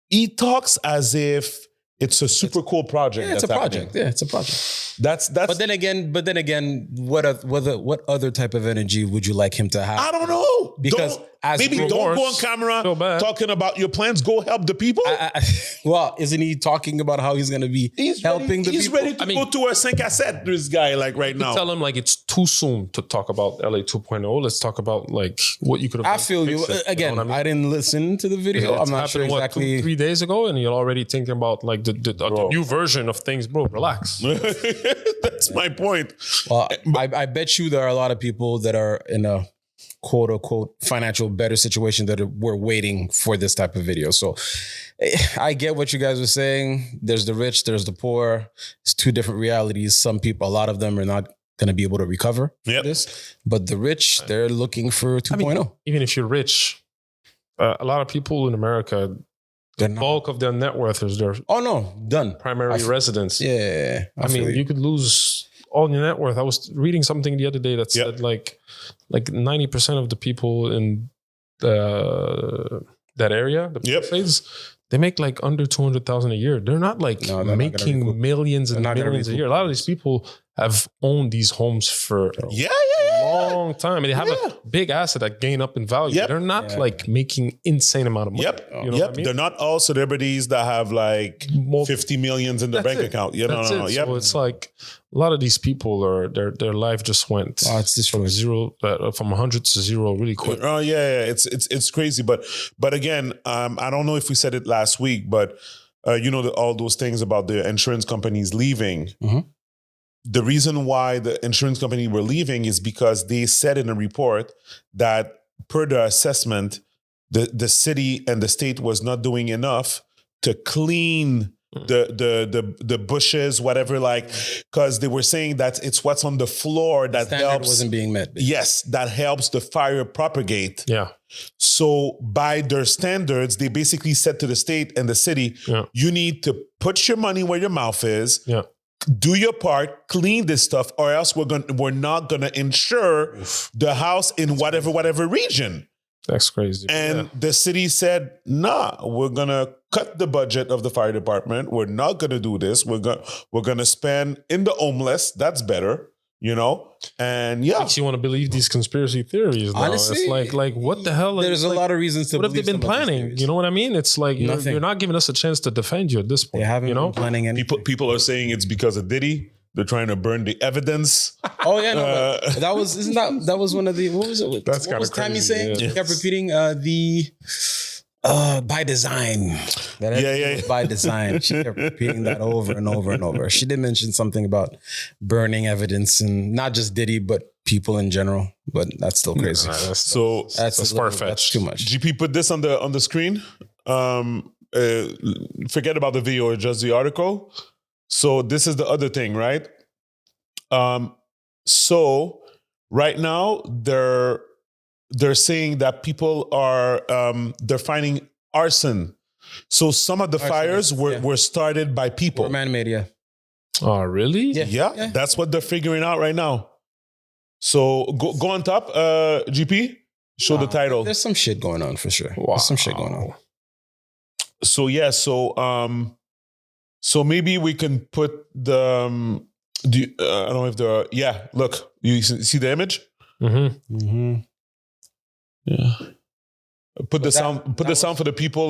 Speaker 1: he talks as if it's a super cool project.
Speaker 2: Yeah, it's a project. Yeah, it's a project.
Speaker 1: That's.
Speaker 2: But then again, what other type of energy would you like him to have?
Speaker 1: I don't know.
Speaker 2: Because
Speaker 1: maybe don't go on camera talking about your plans. Go help the people.
Speaker 2: Well, isn't he talking about how he's going to be helping the people?
Speaker 1: He's ready to go to a 5 à 7, this guy, like right now.
Speaker 3: Tell him like it's too soon to talk about LA 2.0. Let's talk about like what you could have done.
Speaker 2: I feel you. Again, you know what I mean? I didn't listen to the video. I'm not sure exactly.
Speaker 3: 3 days ago, and you're already thinking about like the new version of things, bro. Relax.
Speaker 1: That's my point.
Speaker 2: Well, I bet you there are a lot of people that are in a quote unquote financial better situation that were waiting for this type of video. So I get what you guys were saying. There's the rich, there's the poor. It's two different realities. Some people, a lot of them are not going to be able to recover this. But the rich, they're looking for 2.0. I mean,
Speaker 3: even if you're rich, a lot of people in America, the bulk of their net worth is their primary residence.
Speaker 2: Yeah.
Speaker 3: I mean, you could lose all your net worth. I was reading something the other day that said like 90% of the people in that area, the Palisades, they make like under 200,000 a year. They're not like making millions and millions a year. A lot of these people have owned these homes for a long time. And they have a big asset that gain up in value.
Speaker 1: Yep.
Speaker 3: They're not like making insane amount of money.
Speaker 1: Yep.
Speaker 3: You know what I mean?
Speaker 1: They're not all celebrities that have like 50 millions in their bank account. You know, no. Yep.
Speaker 3: So it's like a lot of these people are their life just went from zero, from 100 to zero really quick.
Speaker 1: Oh yeah. It's crazy. But again, I don't know if we said it last week, but all those things about the insurance companies leaving.
Speaker 2: Mm-hmm.
Speaker 1: The reason why the insurance company were leaving is because they said in a report that per the assessment, the city and the state was not doing enough to clean the bushes, whatever, like, because they were saying that it's what's on the floor that helps.
Speaker 2: Wasn't being met. Basically.
Speaker 1: Yes, that helps the fire propagate.
Speaker 3: Yeah.
Speaker 1: So by their standards, they basically said to the state and the city, you need to put your money where your mouth is.
Speaker 3: Yeah.
Speaker 1: Do your part, clean this stuff, or else we're not gonna insure the house in whatever region.
Speaker 3: That's crazy.
Speaker 1: And the city said, nah, we're gonna cut the budget of the fire department. We're not gonna do this. We're gonna spend in the homeless. That's better, And
Speaker 3: makes you want to believe these conspiracy theories. Now.
Speaker 2: Honestly,
Speaker 3: it's like what the hell?
Speaker 2: There's a lot of reasons to.
Speaker 3: What have they been planning? You know what I mean? It's like you're not giving us a chance to defend you at this point.
Speaker 2: They haven't been planning anything.
Speaker 1: People are saying it's because of Diddy. They're trying to burn the evidence.
Speaker 2: Oh yeah, no, but that was one of the what was it?
Speaker 3: That's
Speaker 2: what was Tammy
Speaker 3: crazy,
Speaker 2: saying?
Speaker 3: yeah.
Speaker 2: She kept repeating by design. That was by design. She kept repeating that over and over and over. She did mention something about burning evidence and not just Diddy, but people in general. But that's still crazy.
Speaker 3: That's
Speaker 2: That's
Speaker 3: far-fetched.
Speaker 2: too much.
Speaker 1: GP, put this on the screen. Forget about the video or just the article. So this is the other thing, right? So right now they're saying that people are they're finding arson. So some of the fires were started by people.
Speaker 2: Or man-made, yeah.
Speaker 3: Oh, really?
Speaker 1: Yeah, that's what they're figuring out right now. So go on top, GP. Show the title.
Speaker 2: There's some shit going on for sure.
Speaker 3: Wow.
Speaker 2: There's some shit going on.
Speaker 1: So yeah, so maybe we can put the. I don't know if there are. Yeah, look, you see the image.
Speaker 3: Mm-hmm.
Speaker 2: Mm-hmm.
Speaker 1: Yeah. Put the sound for the people.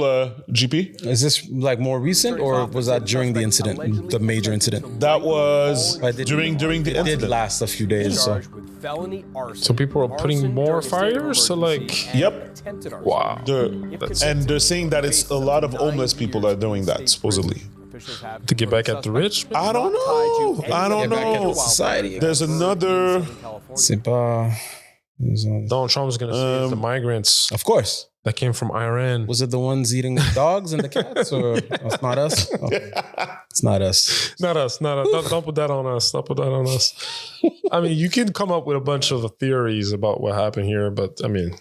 Speaker 1: GP.
Speaker 2: Is this like more recent, or was that during the incident, the major incident?
Speaker 1: That was during the
Speaker 2: It
Speaker 1: incident.
Speaker 2: did last a few days.
Speaker 3: So people are putting more fires. So like,
Speaker 1: Yep.
Speaker 3: wow.
Speaker 1: They're saying that it's a lot of homeless people that are doing that supposedly.
Speaker 3: To get back at the rich.
Speaker 1: I don't know.
Speaker 2: Get back into society.
Speaker 1: There's another.
Speaker 2: C'est pas.
Speaker 3: Donald Trump was going to say the migrants
Speaker 2: Of course.
Speaker 3: that came from Iran.
Speaker 2: Was it the ones eating the dogs and the cats, or it's not us? Oh, it's not us.
Speaker 3: Not us. Don't put that on us. Don't put that on us. I mean, you can come up with a bunch of theories about what happened here, but I mean,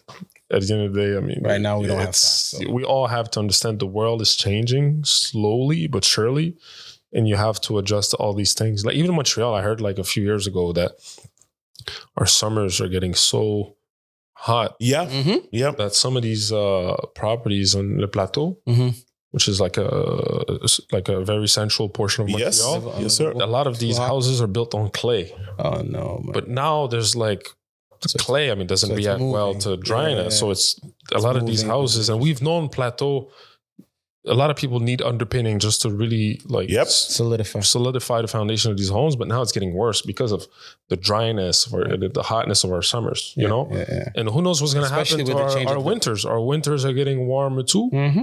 Speaker 3: at the end of the day, I mean,
Speaker 2: Right now we don't have facts, so.
Speaker 3: We all have to understand the world is changing slowly but surely, and you have to adjust to all these things. Like even in Montreal, I heard like a few years ago that our summers are getting so hot.
Speaker 1: Yeah.
Speaker 2: Mm-hmm.
Speaker 1: Yep.
Speaker 3: That some of these properties on Le Plateau,
Speaker 2: Mm-hmm.
Speaker 3: which is like a very central portion of Montreal.
Speaker 1: Yes, sir.
Speaker 3: A lot of these houses are built on clay.
Speaker 2: Oh no, man.
Speaker 3: But now there's like clay, I mean, doesn't
Speaker 2: so it's
Speaker 3: react well
Speaker 2: moving.
Speaker 3: to dryness.
Speaker 2: Yeah.
Speaker 3: So it's a lot of these
Speaker 2: moving.
Speaker 3: houses, and we've known Plateau, a lot of people need underpinning just to really like solidify the foundation of these homes. But now it's getting worse because of the dryness or the hotness of our summers, you know?
Speaker 2: Yeah.
Speaker 3: And who knows what's going to happen
Speaker 2: Especially
Speaker 3: to
Speaker 2: with the change
Speaker 3: our
Speaker 2: of
Speaker 3: winters. Our winters are getting warmer too.
Speaker 2: Mm-hmm.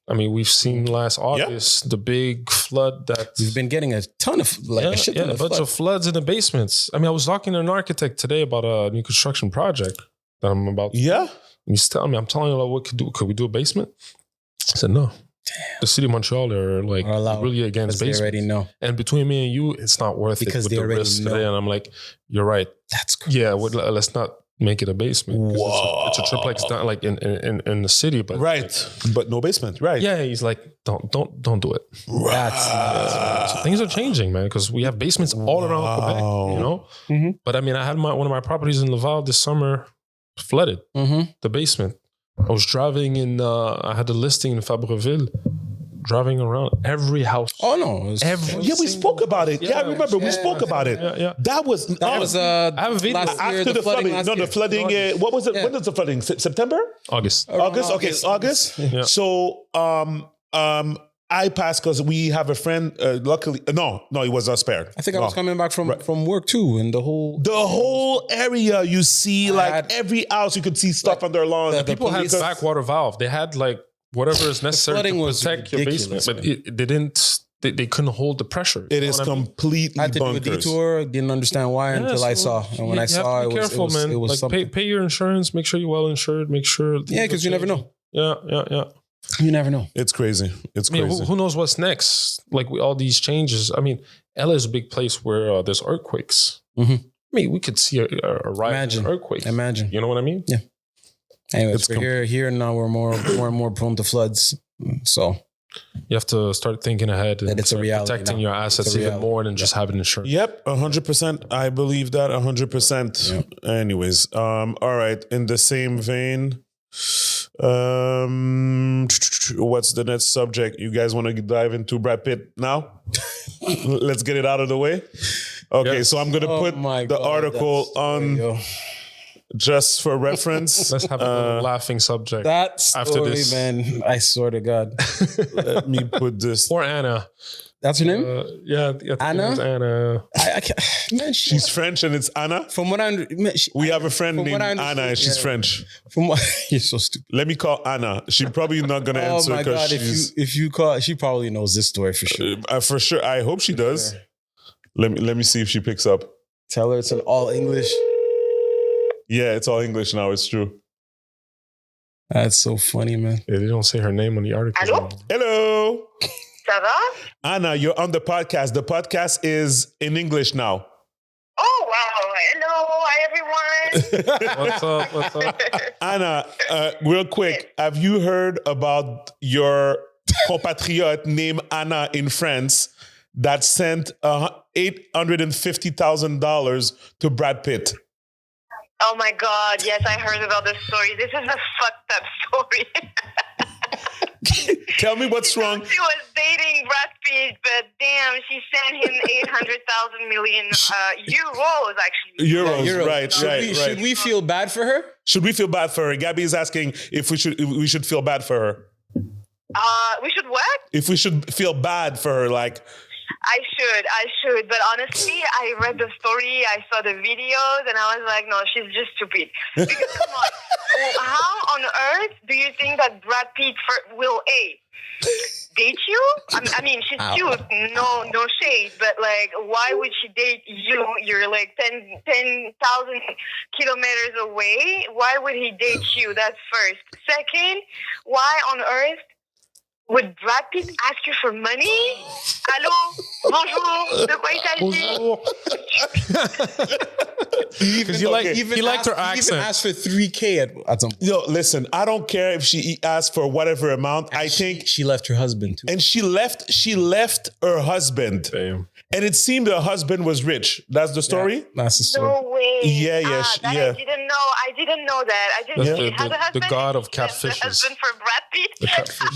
Speaker 3: I mean, we've seen last August the big flood that
Speaker 2: We've been getting a ton of
Speaker 3: a bunch of floods in the basements. I mean, I was talking to an architect today about a new construction project that I'm about.
Speaker 1: Yeah.
Speaker 3: And he's telling me, I'm telling you, like, what could we do a basement? I said no. The city of Montreal, they're like really against basements.
Speaker 2: They already know.
Speaker 3: And between me and you, it's not worth
Speaker 2: Because
Speaker 3: it with
Speaker 2: they
Speaker 3: the
Speaker 2: already
Speaker 3: risk
Speaker 2: know.
Speaker 3: today. And I'm like, you're right.
Speaker 2: That's crazy.
Speaker 3: Yeah, let's not make it a basement. It's a triplex down like in the city, but
Speaker 1: Right. But no basement. Right.
Speaker 3: yeah, he's like, don't do it. So things are changing, man, because we have basements all around Quebec, you know?
Speaker 2: Mm-hmm.
Speaker 3: But I mean, I had one of my properties in Laval this summer flooded,
Speaker 2: Mm-hmm.
Speaker 3: the basement. I was driving I had a listing in Fabreville, driving around every house.
Speaker 2: Oh no!
Speaker 1: We spoke about it. Yeah, I remember we spoke about it.
Speaker 3: Yeah.
Speaker 1: That was
Speaker 3: I have a video.
Speaker 2: last year,
Speaker 1: after the flooding.
Speaker 2: last
Speaker 1: No,
Speaker 2: year.
Speaker 1: the flooding. What was it?
Speaker 2: Yeah.
Speaker 1: When was the flooding? September?
Speaker 3: August.
Speaker 1: August. Okay, August.
Speaker 3: Yeah.
Speaker 1: So, I passed because we have a friend. Luckily, no, he was spared.
Speaker 2: I think I was coming back from work too, and the whole
Speaker 1: area you see, like every house you could see stuff on their lawn.
Speaker 2: the
Speaker 3: People had
Speaker 2: police-
Speaker 3: backwater valve. They had like whatever is necessary
Speaker 2: flooding
Speaker 3: to
Speaker 2: was
Speaker 3: protect your
Speaker 2: ridiculous,
Speaker 3: basement, but they didn't. They couldn't hold the pressure.
Speaker 1: It
Speaker 3: You
Speaker 1: is
Speaker 3: know what I mean?
Speaker 1: completely
Speaker 2: I had to do a
Speaker 1: bonkers.
Speaker 2: detour. Didn't understand why until I saw. And when I saw,
Speaker 3: you have to be careful, man.
Speaker 2: it was
Speaker 3: like
Speaker 2: something.
Speaker 3: pay your insurance. Make sure you're well insured. Make sure.
Speaker 2: Yeah, because you never know.
Speaker 3: Yeah.
Speaker 2: You never know.
Speaker 1: It's crazy. It's
Speaker 3: I mean,
Speaker 1: crazy.
Speaker 3: who knows what's next? Like with all these changes. I mean, LA is a big place where there's earthquakes.
Speaker 2: Mhm.
Speaker 3: I mean, we could see a rise in earthquakes.
Speaker 2: Imagine.
Speaker 3: You know what I mean?
Speaker 2: Yeah. Anyways,
Speaker 1: It's
Speaker 2: we're here now. We're more and more prone to floods. So
Speaker 3: You have to start thinking ahead and
Speaker 2: That it's a
Speaker 3: start
Speaker 2: reality
Speaker 3: protecting
Speaker 2: now.
Speaker 3: your assets
Speaker 2: It's a
Speaker 3: even
Speaker 2: reality.
Speaker 3: more than just having insurance.
Speaker 1: Yep, 100%. I believe that 100%. Anyways, all right. In the same vein, what's the next subject? You guys want to dive into Brad Pitt now? Let's get it out of the way. Okay,
Speaker 3: Yes.
Speaker 1: so I'm gonna put the article on just for reference.
Speaker 3: Let's have a little laughing subject.
Speaker 2: that story,
Speaker 3: After this.
Speaker 2: man, I swear to God.
Speaker 1: Let me put this.
Speaker 3: Poor Anna.
Speaker 2: That's her name?
Speaker 3: Yeah, I think
Speaker 2: Anna?
Speaker 3: it was Anna.
Speaker 2: I can't, man,
Speaker 1: She's French and it's Anna.
Speaker 2: from what
Speaker 1: We have a friend
Speaker 2: From
Speaker 1: named
Speaker 2: what I
Speaker 1: Anna and
Speaker 2: understood,
Speaker 1: she's
Speaker 2: yeah.
Speaker 1: French.
Speaker 2: from what you're so stupid.
Speaker 1: Let me call Anna. She's probably not gonna
Speaker 2: Oh
Speaker 1: answer
Speaker 2: my
Speaker 1: because
Speaker 2: God!
Speaker 1: she's
Speaker 2: If you call, she probably knows this story for sure.
Speaker 1: for sure. I hope she does. Let me see if she picks up.
Speaker 2: Tell her it's an all English.
Speaker 1: Yeah, it's all English now. It's true.
Speaker 2: That's so funny, man.
Speaker 3: Yeah, they don't say her name on the article.
Speaker 6: Hello?
Speaker 1: Hello,
Speaker 6: Ça va?
Speaker 1: Anna. You're on the podcast. The podcast is in English now.
Speaker 6: Oh, wow. Hello. Hi, everyone.
Speaker 3: What's up?
Speaker 1: Anna, real quick, have you heard about your compatriot named Anna in France that sent $850,000 to Brad Pitt?
Speaker 6: Oh, my God. Yes, I heard about this story. This is a fucked up story.
Speaker 1: Tell me what's wrong.
Speaker 6: She was dating Brad Pitt, but damn, she sent him 800,000 million euros, actually.
Speaker 1: Euros, right.
Speaker 2: Should we feel bad for her?
Speaker 1: Should we feel bad for her? Gabby is asking if we should feel bad for her.
Speaker 6: We should what?
Speaker 1: If we should feel bad for her, like
Speaker 6: I should. But honestly, I read the story, I saw the videos, and I was like, no, she's just stupid. Because come on, how on earth do you think that Brad Pitt will date you? I mean, she's cute, no shade, but like, why would she date you? You're like 10,000 kilometers away. Why would he date you? That's first. Second, why on earth would Brad Pitt ask you for money? Allô? Bonjour? De quoi il s'agit?
Speaker 3: Because you he liked her
Speaker 2: Even
Speaker 3: accent.
Speaker 2: asked for 3K at some point.
Speaker 1: yo, listen, I don't care if she asked for whatever amount. I think,
Speaker 2: She left her husband too.
Speaker 1: and she left her husband,
Speaker 3: Damn.
Speaker 1: and it seemed her husband was rich. That's the story.
Speaker 2: That's the story.
Speaker 6: No way.
Speaker 1: Yeah,
Speaker 6: that I didn't know. I didn't know that. I didn't
Speaker 3: That's
Speaker 6: know. She has a
Speaker 3: the
Speaker 6: husband.
Speaker 3: god of
Speaker 6: She has a
Speaker 3: catfishes.
Speaker 6: husband for Brad Pitt.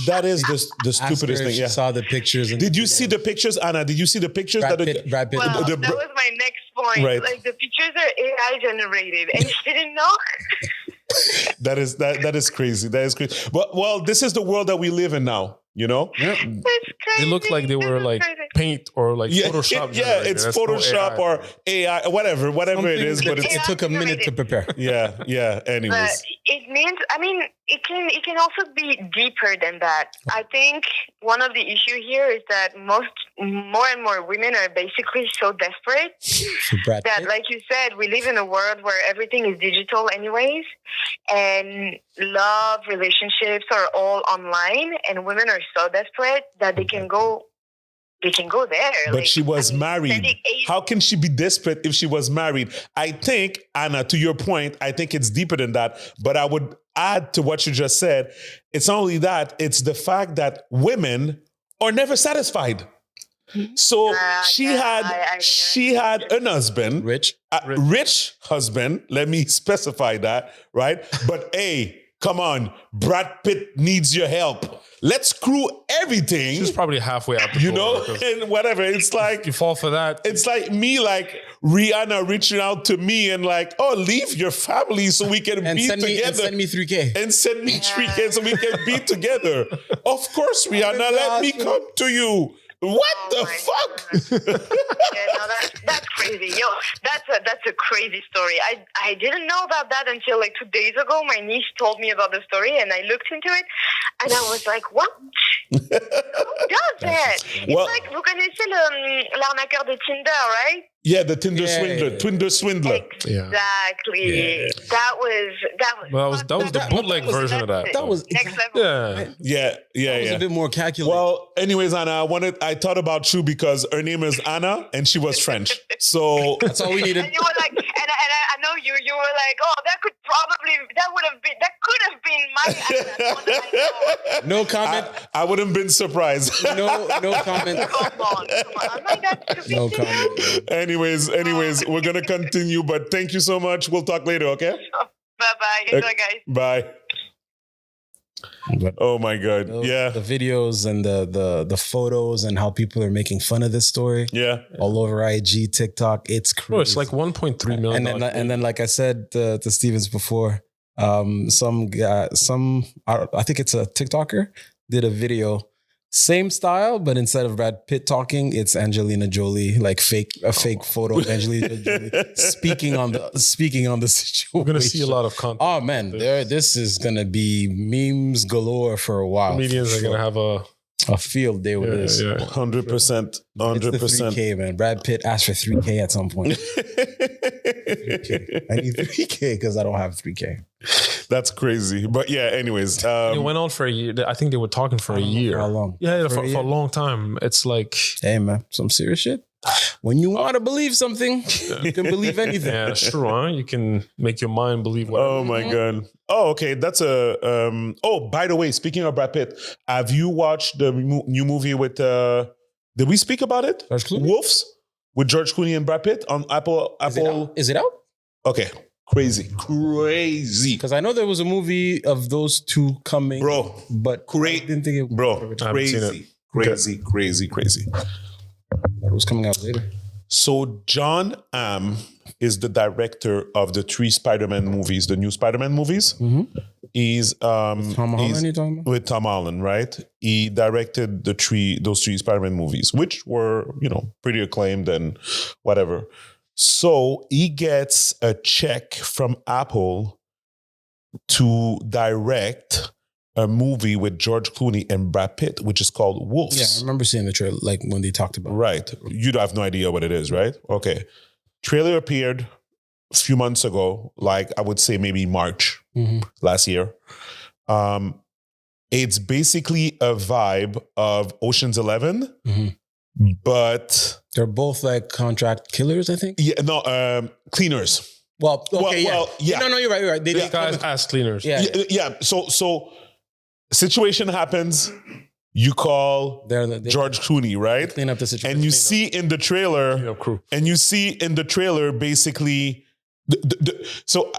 Speaker 1: That is the
Speaker 2: Asked her
Speaker 1: stupidest
Speaker 2: if
Speaker 1: thing.
Speaker 2: she
Speaker 1: Yeah.
Speaker 2: saw the pictures. And
Speaker 1: Did you see the pictures, Anna? Did you see the pictures?
Speaker 2: Brad Pitt?
Speaker 6: Well,
Speaker 1: the-
Speaker 6: that was my next point.
Speaker 1: Right.
Speaker 6: Like the pictures are AI generated, and she didn't know.
Speaker 1: That is crazy. That is crazy. Well, this is the world that we live in now. You know?
Speaker 6: It's crazy.
Speaker 3: They look like they were
Speaker 6: This is
Speaker 3: like
Speaker 6: crazy.
Speaker 3: paint or like
Speaker 1: Yeah,
Speaker 3: Photoshop.
Speaker 1: yeah.
Speaker 3: generated.
Speaker 1: It's
Speaker 3: That's no
Speaker 1: Photoshop
Speaker 3: AI.
Speaker 1: or AI, whatever it is. But
Speaker 2: it
Speaker 1: it's
Speaker 2: took a minute to prepare.
Speaker 1: yeah.
Speaker 6: But
Speaker 1: Anyways,
Speaker 6: it means, I mean, it can also be deeper than that. I think one of the issue here is that more and more women are basically so desperate
Speaker 2: For Brad
Speaker 6: that,
Speaker 2: Pitt.
Speaker 6: like you said, we live in a world where everything is digital anyways, and love relationships are all online, and women are so desperate that they can go there.
Speaker 1: but
Speaker 6: Like,
Speaker 1: she was
Speaker 6: I mean,
Speaker 1: married.
Speaker 6: spending 8
Speaker 1: How can she be desperate if she was married? I think, Anna, to your point, I think it's deeper than that. But I would add to what you just said. It's not only that, it's the fact that women are never satisfied. So she had an husband,
Speaker 2: Rich.
Speaker 1: a rich husband. Let me specify that, right? But come on, Brad Pitt needs your help. Let's screw everything.
Speaker 3: She's probably halfway out the
Speaker 1: you
Speaker 3: door,
Speaker 1: know, and whatever. It's like
Speaker 3: you fall for that.
Speaker 1: It's like me, like Rihanna reaching out to me and like, oh, leave your family so we can be together.
Speaker 2: And send me 3K.
Speaker 1: And send me 3K so we can be together. Of course, Rihanna, let me come to you. What the fuck?
Speaker 6: Yeah, no, that's crazy. Yo, that's a crazy story. I didn't know about that until like 2 days ago. My niece told me about the story, and I looked into it, and I was like, what? Who does that? It's like, vous connaissez l'arnaqueur de Tinder, right?
Speaker 1: Yeah, the Tinder swindler. Tinder swindler.
Speaker 6: Exactly. Yeah. That was
Speaker 3: that was the bootleg version of that.
Speaker 2: That was
Speaker 6: next level.
Speaker 1: Yeah.
Speaker 2: That was a bit more calculated.
Speaker 1: Well, anyways, Anna, I thought about you because her name is Anna and she was French. So
Speaker 2: that's all we needed.
Speaker 6: And you were like, and I know you were like, oh, that could have been my Anna.
Speaker 2: No comment.
Speaker 1: I wouldn't have been surprised.
Speaker 2: No comment.
Speaker 6: Come on. I'm like, that's
Speaker 2: no comment.
Speaker 1: Anyways, we're going to continue, but thank you so much. We'll talk later, okay?
Speaker 6: Bye-bye. Enjoy, guys.
Speaker 1: Bye.
Speaker 2: But
Speaker 1: oh my God.
Speaker 2: The videos and the photos and how people are making fun of this story.
Speaker 1: Yeah.
Speaker 2: All over IG, TikTok. It's crazy.
Speaker 3: Oh, it's like 1.3 million.
Speaker 2: And then like I said to Stevens before, some guy, I think it's a TikToker, did a video, same style, but instead of Brad Pitt talking, it's Angelina Jolie, like a fake photo of Angelina Jolie speaking on the situation.
Speaker 3: We're gonna see a lot of content.
Speaker 2: Oh man, this is gonna be memes galore for a while.
Speaker 3: Comedians are gonna have
Speaker 2: a field day with this.
Speaker 1: 100%. 100%.
Speaker 2: 3K, man. Brad Pitt asked for 3K at some point. 3K. I need 3K because I don't have 3K.
Speaker 1: That's crazy. But yeah, anyways.
Speaker 3: It went on for a year. I think they were talking for a year.
Speaker 2: How long?
Speaker 3: Yeah, for a long time. It's like...
Speaker 2: Hey, man, some serious shit. When you want to believe something, you can believe anything.
Speaker 3: Yeah, that's true, huh? You can make your mind believe whatever.
Speaker 1: Oh, my God. Oh, okay. That's a... oh, by the way, speaking of Brad Pitt, have you watched the new movie with... did we speak about it? Wolves? With George Clooney and Brad Pitt on Apple.
Speaker 2: Is it out?
Speaker 1: Okay. Crazy.
Speaker 2: Because I know there was a movie of those two coming.
Speaker 1: Bro.
Speaker 2: But
Speaker 1: I
Speaker 2: didn't think it...
Speaker 1: Bro, crazy. Crazy.
Speaker 2: It was coming out later.
Speaker 1: So John is the director of the 3 Spider-Man movies, the new Spider-Man movies.
Speaker 2: Mm-hmm.
Speaker 1: He's
Speaker 2: Tom Holland, you talking about?
Speaker 1: With Tom Holland, right? He directed those 3 Spider-Man movies, which were, pretty acclaimed and whatever. So he gets a check from Apple to direct a movie with George Clooney and Brad Pitt, which is called Wolves.
Speaker 2: Yeah, I remember seeing the trailer, like when they talked about it.
Speaker 1: Right. You have no idea what it is, right? Okay. Trailer appeared a few months ago, like I would say maybe March last year. It's basically a vibe of Ocean's 11, but...
Speaker 2: They're both like contract killers, I think?
Speaker 1: Yeah, no, cleaners.
Speaker 2: Well, okay,
Speaker 1: yeah.
Speaker 2: No, you're right.
Speaker 3: These guys as cleaners.
Speaker 1: Yeah. So situation happens, you call George Clooney, right?
Speaker 2: Clean up the situation.
Speaker 1: And you see in the trailer, basically, so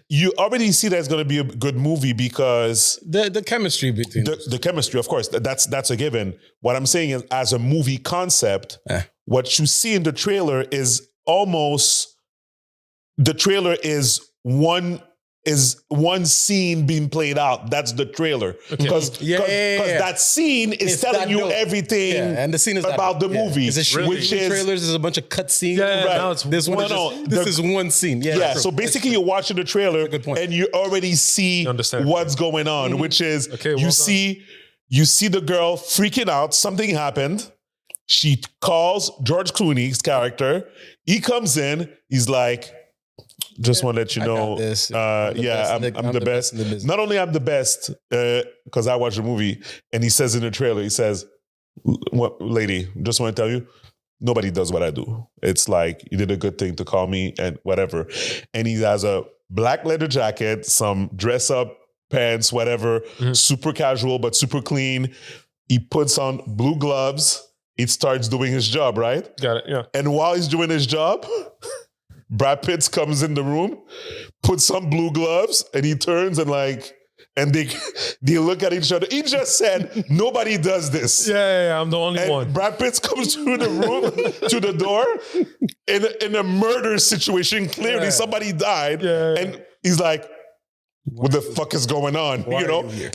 Speaker 1: you already see that it's going to be a good movie because
Speaker 2: the chemistry between
Speaker 1: the chemistry, of course, that's a given. What I'm saying is, as a movie concept, what you see in the trailer is almost the trailer is one scene being played out. That's the trailer. Because that scene is telling you everything
Speaker 2: and the scene is
Speaker 1: about the movie.
Speaker 2: Which is trailers is a bunch of cut scenes. This is one scene.
Speaker 1: So basically you're watching the trailer and you already see what's going on, which is you see the girl freaking out. Something happened. She calls George Clooney's character. He comes in. He's like, just want to let you know, I'm the best. In the business. Not only I'm the best, because I watched the movie, and he says in the trailer, he says, lady, just want to tell you, nobody does what I do. It's like, you did a good thing to call me and whatever. And he has a black leather jacket, some dress up pants, whatever, super casual, but super clean. He puts on blue gloves. He starts doing his job, right?
Speaker 3: Got it, yeah.
Speaker 1: And while he's doing his job, Brad Pitt comes in the room, puts some blue gloves, and he turns and And they look at each other. He just said, nobody does this.
Speaker 3: Yeah, I'm the only
Speaker 1: And
Speaker 3: one.
Speaker 1: Brad Pitt comes through the room, to the door, in a murder situation. Clearly, somebody died. And he's like, what the fuck is going on?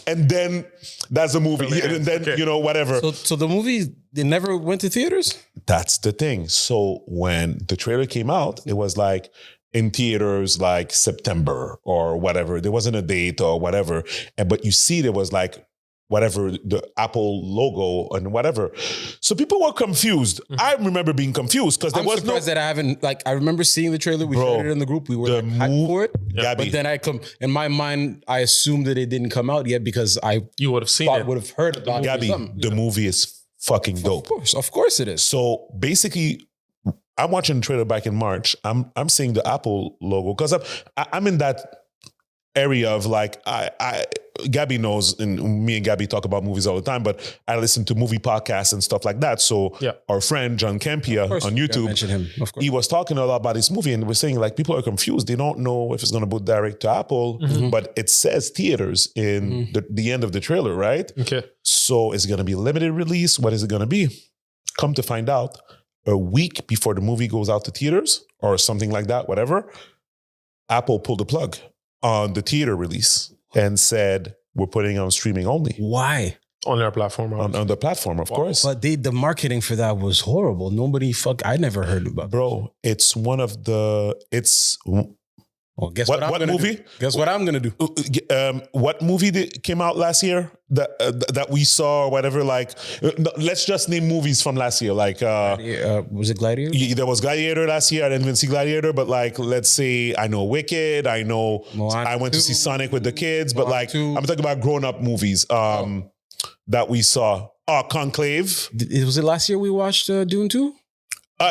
Speaker 1: And then that's the movie. And then, whatever.
Speaker 2: So the movie, they never went to theaters?
Speaker 1: That's the thing. So when the trailer came out, it was like, in theaters like September or whatever. There wasn't a date or whatever. But you see there was like whatever, the Apple logo and whatever. So people were confused. I remember being confused because there was
Speaker 2: surprised that I haven't, I remember seeing the trailer. We shared it in the group. We were hyped for it.
Speaker 1: Gabby.
Speaker 2: But then in my mind, I assumed that it didn't come out yet because
Speaker 3: you would have seen it.
Speaker 2: Would have heard about
Speaker 1: Gabby,
Speaker 2: it.
Speaker 1: the movie is fucking dope.
Speaker 2: Of course it is.
Speaker 1: So basically, I'm watching the trailer back in March. I'm seeing the Apple logo because I'm in that area of like Gabby knows, and me and Gabby talk about movies all the time, but I listen to movie podcasts and stuff like that. So our friend John Campia on YouTube,
Speaker 2: mention him, of course.
Speaker 1: He was talking a lot about this movie and we're saying like people are confused. They don't know if it's going to go direct to Apple, but it says theaters in the end of the trailer, right?
Speaker 3: Okay.
Speaker 1: So is it going to be limited release? What is it going to be? Come to find out, a week before the movie goes out to theaters or something like that, whatever, Apple pulled the plug on the theater release and said, we're putting it on streaming only.
Speaker 2: Why?
Speaker 3: On their platform.
Speaker 1: On the platform, of course.
Speaker 2: But the marketing for that was horrible. I never heard about it.
Speaker 1: Bro, it's one of the,
Speaker 2: Well, guess what I'm gonna
Speaker 1: movie?
Speaker 2: do? Guess what I'm gonna do?
Speaker 1: What movie came out last year that we saw or whatever? Like, let's just name movies from last year. Like,
Speaker 2: was it Gladiator?
Speaker 1: There was Gladiator last year. I didn't even see Gladiator, but like, let's say I know Wicked. I know I went to see Sonic with the kids, but like, I'm talking about grown-up movies that we saw. Conclave.
Speaker 2: Was it last year we watched Dune 2?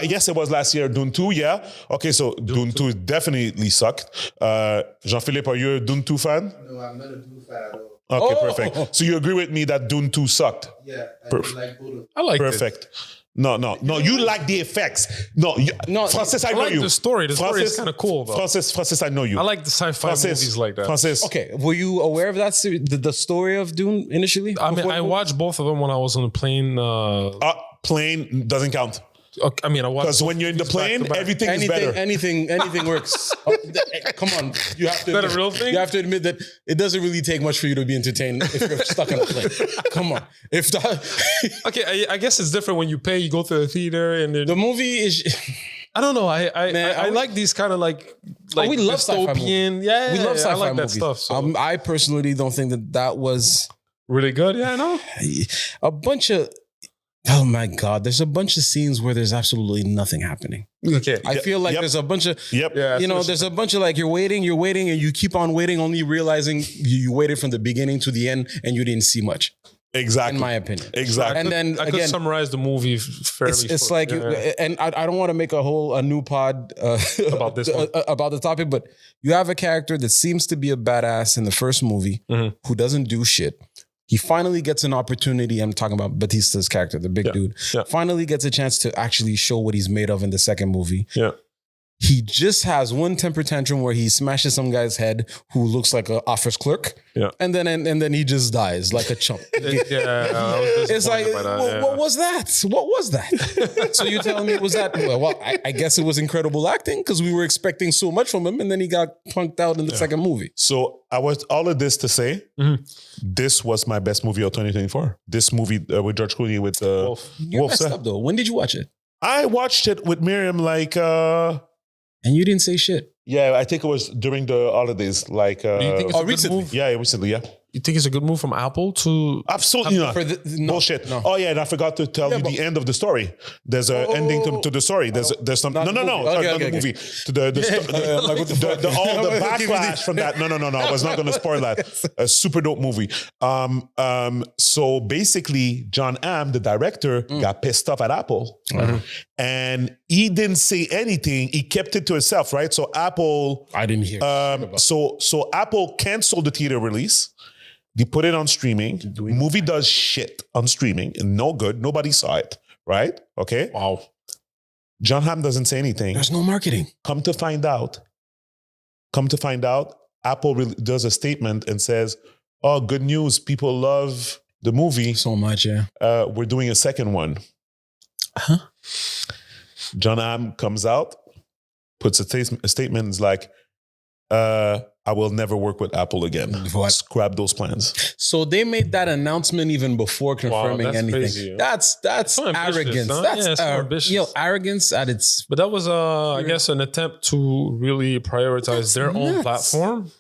Speaker 1: Yes, it was last year. Dune 2, yeah. Okay, so Dune 2 definitely sucked. Jean-Philippe, are you a Dune 2 fan?
Speaker 7: No, I'm not a Dune fan at all.
Speaker 1: Okay, perfect. So you agree with me that Dune 2 sucked?
Speaker 7: Yeah, I like both.
Speaker 3: I like
Speaker 1: perfect. No, you like the effects. No, Francis, I know
Speaker 3: like
Speaker 1: you.
Speaker 3: the story. The story is kind of cool, though.
Speaker 1: Francis, I know you.
Speaker 3: I like the sci-fi movies like that.
Speaker 1: Francis.
Speaker 2: Okay, were you aware of that series, the story of Dune initially?
Speaker 3: I mean, I watched both of them when I was on the plane.
Speaker 1: Plane doesn't count.
Speaker 3: I mean, I watched
Speaker 1: because when you're in the plane, everything is better.
Speaker 2: Anything works. Come on, you have to.
Speaker 3: Is that a real thing?
Speaker 2: You have to admit that it doesn't really take much for you to be entertained if you're stuck on a plane. Come on,
Speaker 3: okay, I guess it's different when you pay. You go to the theater, and
Speaker 2: the movie is.
Speaker 3: I don't know. I like these kind of like
Speaker 2: we love sci-fi movies.
Speaker 3: Yeah,
Speaker 2: we love sci-fi
Speaker 3: I like
Speaker 2: movies.
Speaker 3: that stuff. So.
Speaker 2: I personally don't think that was
Speaker 3: really good. Yeah, I know.
Speaker 2: A bunch of. Oh my God, there's a bunch of scenes where there's absolutely nothing happening.
Speaker 3: Okay.
Speaker 2: I feel like there's a bunch of,
Speaker 1: yeah,
Speaker 2: there's a bunch of like you're waiting, and you keep on waiting, only realizing you waited from the beginning to the end and you didn't see much.
Speaker 1: Exactly.
Speaker 2: In my opinion.
Speaker 1: Exactly.
Speaker 2: And then
Speaker 3: I could summarize the movie fairly.
Speaker 2: It's like, and I don't want to make a new pod
Speaker 3: about this one.
Speaker 2: About the topic, but you have a character that seems to be a badass in the first movie who doesn't do shit. He finally gets an opportunity. I'm talking about Batista's character, the big dude.
Speaker 3: Yeah.
Speaker 2: Finally gets a chance to actually show what he's made of in the second movie.
Speaker 3: Yeah.
Speaker 2: He just has one temper tantrum where he smashes some guy's head who looks like an office clerk. Yeah. And then he just dies like a chump. It's like, what was that? What was that? So you're telling me it was that? Well, I guess it was incredible acting because we were expecting so much from him and then he got punked out in the second movie.
Speaker 1: So I was all of this to say, this was my best movie of 2024. This movie with George Clooney with Wolf.
Speaker 2: You messed up though. When did you watch it?
Speaker 1: I watched it with Miriam like...
Speaker 2: And you didn't say shit.
Speaker 1: Yeah, I think it was during the holidays. Like,
Speaker 3: do you think it's a
Speaker 1: recently?
Speaker 3: Good move?
Speaker 1: Yeah, recently. Yeah.
Speaker 3: You think it's a good move from Apple to?
Speaker 1: Absolutely not. Bullshit. No. Oh yeah, and I forgot to tell you the end of the story. There's an ending to the story. There's some. No. Not the movie. To the all the backlash from that. No. I was not going to spoil that. A super dope movie. So basically, John Hamm, the director, got pissed off at Apple, and he didn't say anything. He kept it to himself, right? So Apple.
Speaker 2: I didn't hear.
Speaker 1: So Apple canceled the theater release. They put it on streaming. Movie does shit on streaming. No good. Nobody saw it. Right? Okay.
Speaker 3: Wow.
Speaker 1: John Hamm doesn't say anything.
Speaker 2: There's no marketing.
Speaker 1: Come to find out, Apple does a statement and says, oh, good news. People love the movie.
Speaker 2: So much, yeah.
Speaker 1: We're doing a second one.
Speaker 2: Huh?
Speaker 1: John Hamm comes out, puts a statement, is like, I will never work with Apple again.
Speaker 2: What?
Speaker 1: Scrap those plans.
Speaker 2: So they made that announcement even before confirming
Speaker 3: that's
Speaker 2: anything.
Speaker 3: crazy.
Speaker 2: That's
Speaker 3: So ambitious,
Speaker 2: arrogance.
Speaker 3: huh?
Speaker 2: That's
Speaker 3: Yeah, so ambitious.
Speaker 2: arrogance at its.
Speaker 3: But that was, I guess, an attempt to really prioritize their own
Speaker 2: nuts.
Speaker 3: platform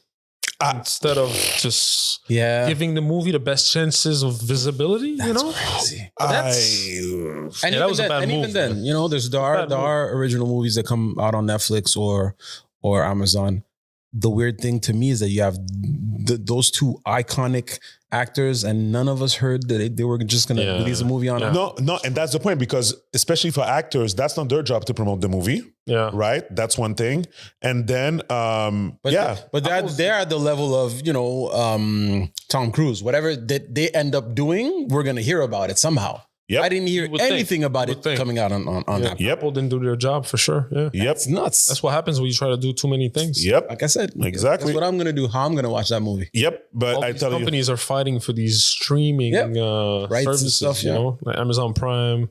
Speaker 3: instead of just giving the movie the best chances of visibility. You know,
Speaker 2: crazy.
Speaker 3: And that was a bad move.
Speaker 2: Even then, you know, there are original movies that come out on Netflix or Amazon. The weird thing to me is that you have those two iconic actors, and none of us heard that they were just going to release a movie on it.
Speaker 1: No, and that's the point, because especially for actors, that's not their job to promote the movie.
Speaker 3: Yeah.
Speaker 1: Right? That's one thing. And then,
Speaker 2: But they're at the level of, you know, Tom Cruise. Whatever that they end up doing, we're going to hear about it somehow.
Speaker 1: Yep.
Speaker 2: I didn't hear anything about it coming out on that.
Speaker 3: Apple didn't do their job for sure. Yeah.
Speaker 1: Yep.
Speaker 2: It's nuts.
Speaker 3: That's what happens when you try to do too many things.
Speaker 1: Yep.
Speaker 2: Like I said,
Speaker 1: Exactly.
Speaker 2: That's what I'm going to do. How I'm going to watch that movie.
Speaker 1: Yep. But
Speaker 3: All
Speaker 1: I
Speaker 3: these
Speaker 1: tell you,
Speaker 3: companies are fighting for these streaming
Speaker 2: Rights and
Speaker 3: services,
Speaker 2: stuff,
Speaker 3: you know, like Amazon Prime,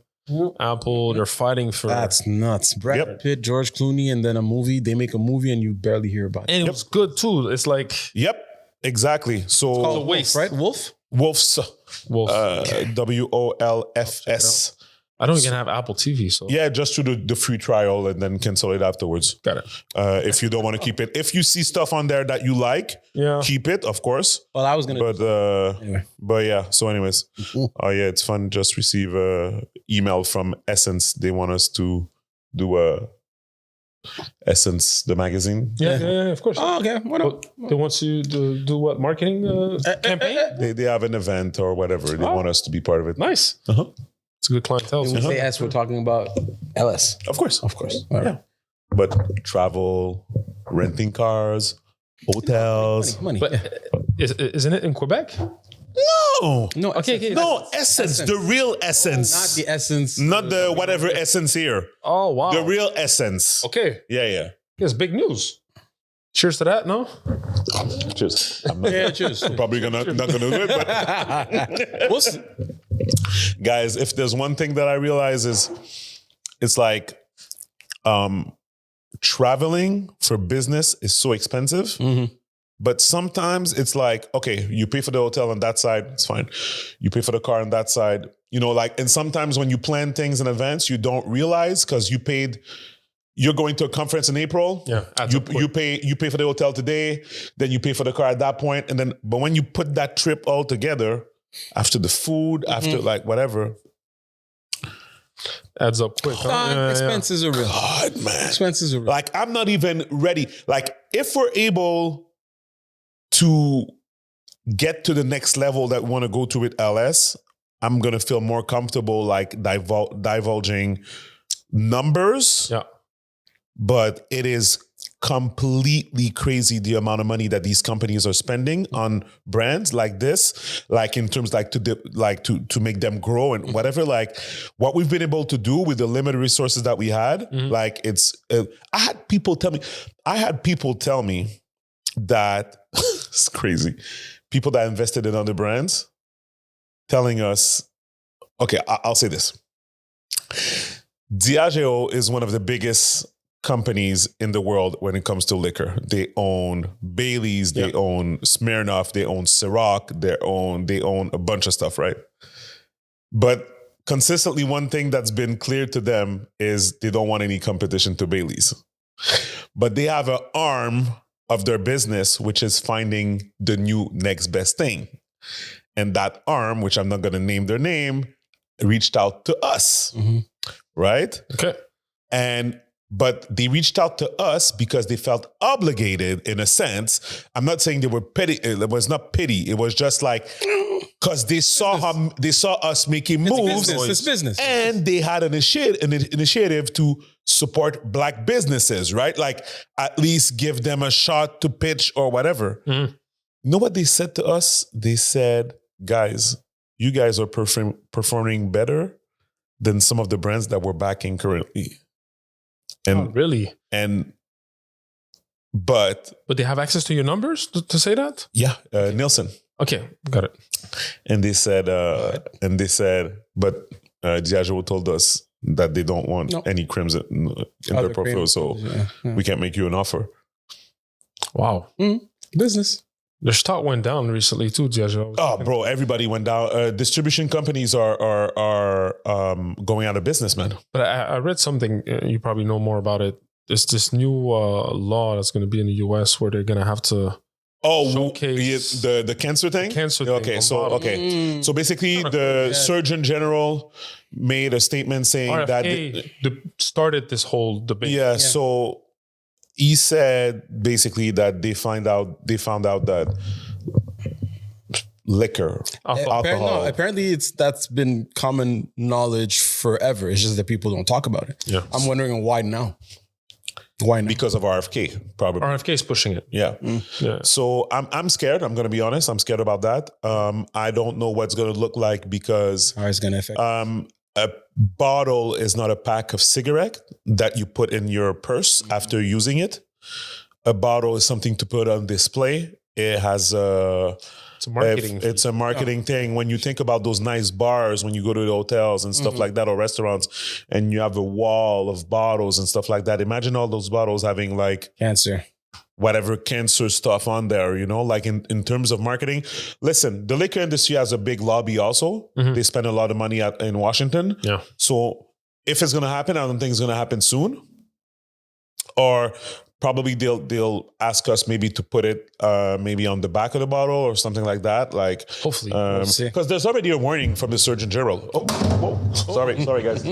Speaker 3: Apple. They're fighting for.
Speaker 2: That's nuts. Brad Pitt, George Clooney, and then a movie. They make a movie and you barely hear about it.
Speaker 3: And it was good too. It's like
Speaker 1: yep. Exactly. So
Speaker 2: It's called
Speaker 3: waste.
Speaker 2: Wolf, right? Wolf?
Speaker 1: Wolf's
Speaker 3: Wolf.
Speaker 1: WOLFS.
Speaker 3: I don't even have Apple TV, so
Speaker 1: Yeah, just do the free trial and then cancel it afterwards.
Speaker 3: got it.
Speaker 1: If you don't want to keep it. If you see stuff on there that you like, keep it, of course.
Speaker 2: Well, I was going
Speaker 1: to.
Speaker 2: Anyway.
Speaker 1: But yeah, so anyways. Oh yeah, it's fun. Just receive a email from Essence. They want us to do Essence, the magazine.
Speaker 3: Yeah, of course.
Speaker 2: Oh, okay. What up?
Speaker 3: They want you to do what? Marketing campaign?
Speaker 1: They have an event or whatever. They want us to be part of it.
Speaker 3: Nice.
Speaker 1: Uh-huh.
Speaker 3: It's a good clientele.
Speaker 2: When we say S, we're talking about LS.
Speaker 1: Of course.
Speaker 2: Of course. All right.
Speaker 1: But travel, renting cars, hotels.
Speaker 2: Money.
Speaker 3: But isn't it in Quebec?
Speaker 1: No.
Speaker 2: No,
Speaker 3: Okay.
Speaker 1: No, Essence. The real Essence.
Speaker 2: not the Essence.
Speaker 1: Not the whatever Essence here.
Speaker 3: Oh, wow.
Speaker 1: The real Essence.
Speaker 3: Okay.
Speaker 1: Yeah.
Speaker 3: It's big news. Cheers to that, no?
Speaker 1: Cheers. I'm
Speaker 2: cheers.
Speaker 1: probably not gonna do it, but
Speaker 2: We'll see.
Speaker 1: guys, if there's one thing that I realize is it's like traveling for business is so expensive.
Speaker 2: Mm-hmm.
Speaker 1: But sometimes it's like, okay, you pay for the hotel on that side, it's fine. You pay for the car on that side, you know, like, and sometimes when you plan things in advance, you don't realize because you're going to a conference in April.
Speaker 3: Yeah.
Speaker 1: You pay for the hotel today, then you pay for the car at that point. And then, but when you put that trip all together, after the food, after like whatever,
Speaker 3: adds up quick. Huh?
Speaker 2: Expenses are real.
Speaker 1: God, man.
Speaker 2: Expenses are real.
Speaker 1: Like, I'm not even ready. Like, if we're able to get to the next level that we want to go to with LS, I'm going to feel more comfortable like divulging numbers.
Speaker 3: Yeah.
Speaker 1: But it is completely crazy the amount of money that these companies are spending on brands like this, like in terms like to make them grow and whatever. Like what we've been able to do with the limited resources that we had, like it's. I had people tell me that it's crazy. People that invested in other brands telling us, okay, I'll say this. Diageo is one of the biggest companies in the world when it comes to liquor. They own Bailey's, they own Smirnoff, they own Ciroc, they own a bunch of stuff, right? But consistently, one thing that's been clear to them is they don't want any competition to Bailey's. But they have an arm of their business, which is finding the new next best thing. And that arm, which I'm not going to name their name, reached out to us, right?
Speaker 3: Okay.
Speaker 1: But they reached out to us because they felt obligated in a sense. I'm not saying they were petty. It was not pity. It was just like, because they saw us making moves.
Speaker 2: It's business.
Speaker 1: And they had an initiative to support Black businesses, right? Like at least give them a shot to pitch or whatever. You know what they said to us? They said, guys, you guys are performing better than some of the brands that we're backing currently. And
Speaker 3: really?
Speaker 1: But
Speaker 3: they have access to your numbers to say that?
Speaker 1: Yeah, Nielsen.
Speaker 3: Okay, got it.
Speaker 1: And they said, but Liangelo told us that they don't want any crimes in their profile, so we can't make you an offer.
Speaker 3: Wow.
Speaker 2: Business.
Speaker 3: The stock went down recently too, Liangelo.
Speaker 1: Oh, bro, everybody went down. Distribution companies are going out of business, man.
Speaker 3: But I read something, you probably know more about it. There's this new law that's going to be in the US where they're going to have to showcase
Speaker 1: the cancer thing?
Speaker 3: Cancer
Speaker 1: thing. So basically the Surgeon General made a statement saying
Speaker 3: RFK that started this whole debate.
Speaker 1: Yeah, so he said basically that they found out that liquor, alcohol.
Speaker 2: Apparently that's been common knowledge forever. It's just that people don't talk about it.
Speaker 3: Yeah.
Speaker 2: I'm wondering why now. Why not?
Speaker 1: Because of RFK, probably.
Speaker 3: RFK is pushing it.
Speaker 1: Yeah. So I'm scared. I'm going to be honest. I'm scared about that. I don't know what's going to look like because
Speaker 2: how it's going to affect.
Speaker 1: A bottle is not a pack of cigarette that you put in your purse after using it. A bottle is something to put on display. It has
Speaker 3: it's a marketing.
Speaker 1: It's a marketing thing. When you think about those nice bars, when you go to the hotels and stuff like that, or restaurants, and you have a wall of bottles and stuff like that. Imagine all those bottles having like
Speaker 2: cancer,
Speaker 1: whatever cancer stuff on there, like in terms of marketing. Listen, the liquor industry has a big lobby also. They spend a lot of money in Washington.
Speaker 3: Yeah.
Speaker 1: So if it's going to happen, I don't think it's going to happen soon. Or probably they'll ask us maybe to put it maybe on the back of the bottle or something like that. Like
Speaker 3: hopefully,
Speaker 1: because there's already a warning from the Surgeon General. Oh, whoa. Sorry guys.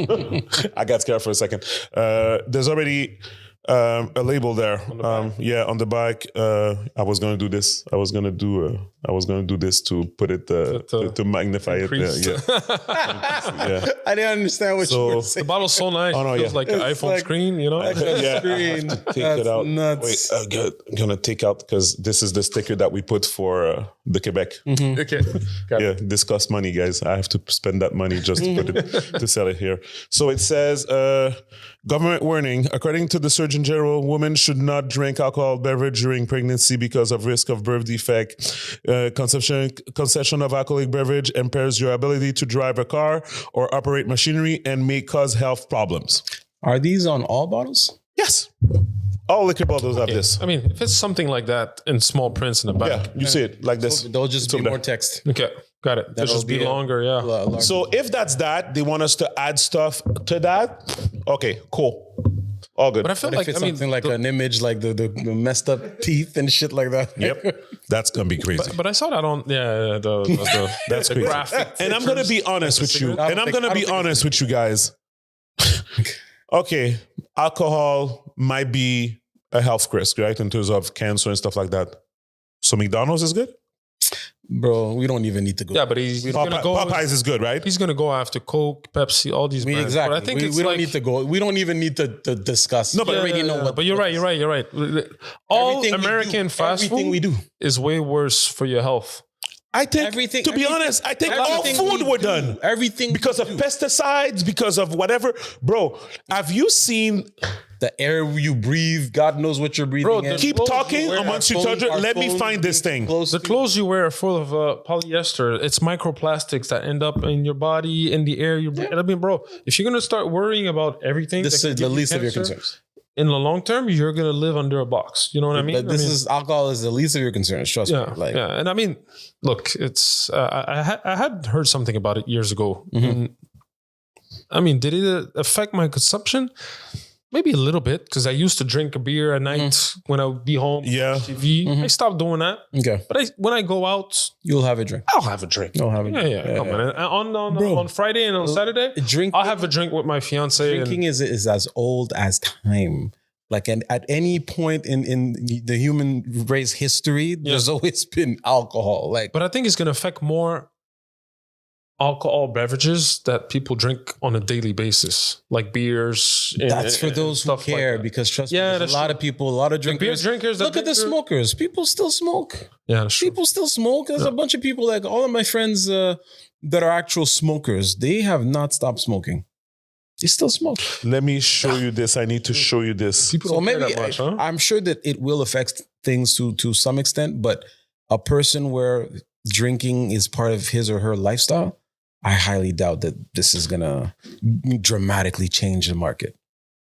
Speaker 1: I got scared for a second. There's already a label there. On the back. I was going to do this. I was going to do this to put it to magnify it. Yeah.
Speaker 2: I didn't understand what you were saying.
Speaker 3: The bottle's so nice.
Speaker 1: Oh, no,
Speaker 3: it feels like an iPhone screen,
Speaker 2: Screen.
Speaker 1: I have to take it out.
Speaker 2: Nuts.
Speaker 1: Wait, I'm gonna take out because this is the sticker that we put for the Quebec.
Speaker 3: Okay.
Speaker 1: Yeah, this costs money, guys. I have to spend that money just to put it to sell it here. So it says, government warning: according to the Surgeon General, women should not drink alcohol beverage during pregnancy because of risk of birth defect. Consumption of alcoholic beverage impairs your ability to drive a car or operate machinery and may cause health problems.
Speaker 2: Are these on all bottles?
Speaker 1: Yes. All liquor bottles have this.
Speaker 3: I mean, if it's something like that in small prints in the back.
Speaker 1: Yeah, you see it like this.
Speaker 2: They'll just be more text.
Speaker 3: Okay, got it. They'll just be longer, yeah.
Speaker 1: So if that's that, they want us to add stuff to that. Okay, cool. All good.
Speaker 3: But I feel
Speaker 2: If it's something like an image, like the messed up teeth and shit like that.
Speaker 1: Yep. That's going to be crazy.
Speaker 3: But I saw that on,
Speaker 1: That's crazy. And I'm going to be honest with you. And I'm going to be honest with you guys. Okay, alcohol might be a health risk, right? In terms of cancer and stuff like that. So McDonald's is good?
Speaker 2: Bro, we don't even need to go.
Speaker 3: Yeah, but he's going to go.
Speaker 1: Popeyes is good, right?
Speaker 3: He's going to go after Coke, Pepsi, all these brands.
Speaker 2: Exactly.
Speaker 3: But I think
Speaker 2: we don't need to go. We don't even need to discuss.
Speaker 1: No, but
Speaker 2: we already know what.
Speaker 3: But you're right. All
Speaker 2: Everything
Speaker 3: American fast food
Speaker 2: we do
Speaker 3: is way worse for your health.
Speaker 1: I think, to be honest, I think all food were done.
Speaker 2: Everything.
Speaker 1: Because of pesticides, because of whatever. Bro, have you seen...
Speaker 2: The air you breathe, God knows what you're breathing in.
Speaker 1: Keep talking amongst each other. Let me find this thing.
Speaker 3: The clothes you wear are full of polyester. It's microplastics that end up in your body, in the air you breathe. I mean, bro, if you're going to start worrying about everything...
Speaker 2: This is the least of your concerns.
Speaker 3: In the long term, you're going to live under a box. You know what I mean?
Speaker 2: Alcohol is the least of your concerns. Trust me.
Speaker 3: Yeah. And I mean, look, it's... I had heard something about it years ago. And, I mean, did it affect my consumption? Maybe a little bit, because I used to drink a beer at night when I would be home.
Speaker 1: Yeah.
Speaker 3: TV. I stopped doing that.
Speaker 2: Okay.
Speaker 3: But when I go out,
Speaker 2: you'll have a drink.
Speaker 3: I'll have a drink.
Speaker 2: You'll have a drink.
Speaker 3: Yeah. Come on. On Friday and on Saturday, I'll have a drink with my fiance.
Speaker 2: Drinking is as old as time. Like at any point in the human race history, there's always been alcohol.
Speaker 3: But I think it's going to affect more alcohol beverages that people drink on a daily basis, like beers.
Speaker 2: That's for those who care,
Speaker 3: like
Speaker 2: because trust me, there's a lot of people, a lot of drinkers.
Speaker 3: Beer drinkers.
Speaker 2: Look at the smokers. People still smoke.
Speaker 3: Yeah, that's true.
Speaker 2: People still smoke. There's a bunch of people, like all of my friends that are actual smokers. They have not stopped smoking. They still smoke.
Speaker 1: Let me show you this. I need to show you this.
Speaker 3: People don't care that much, huh?
Speaker 2: I'm sure that it will affect things to some extent, but a person where drinking is part of his or her lifestyle, I highly doubt that this is gonna dramatically change the market.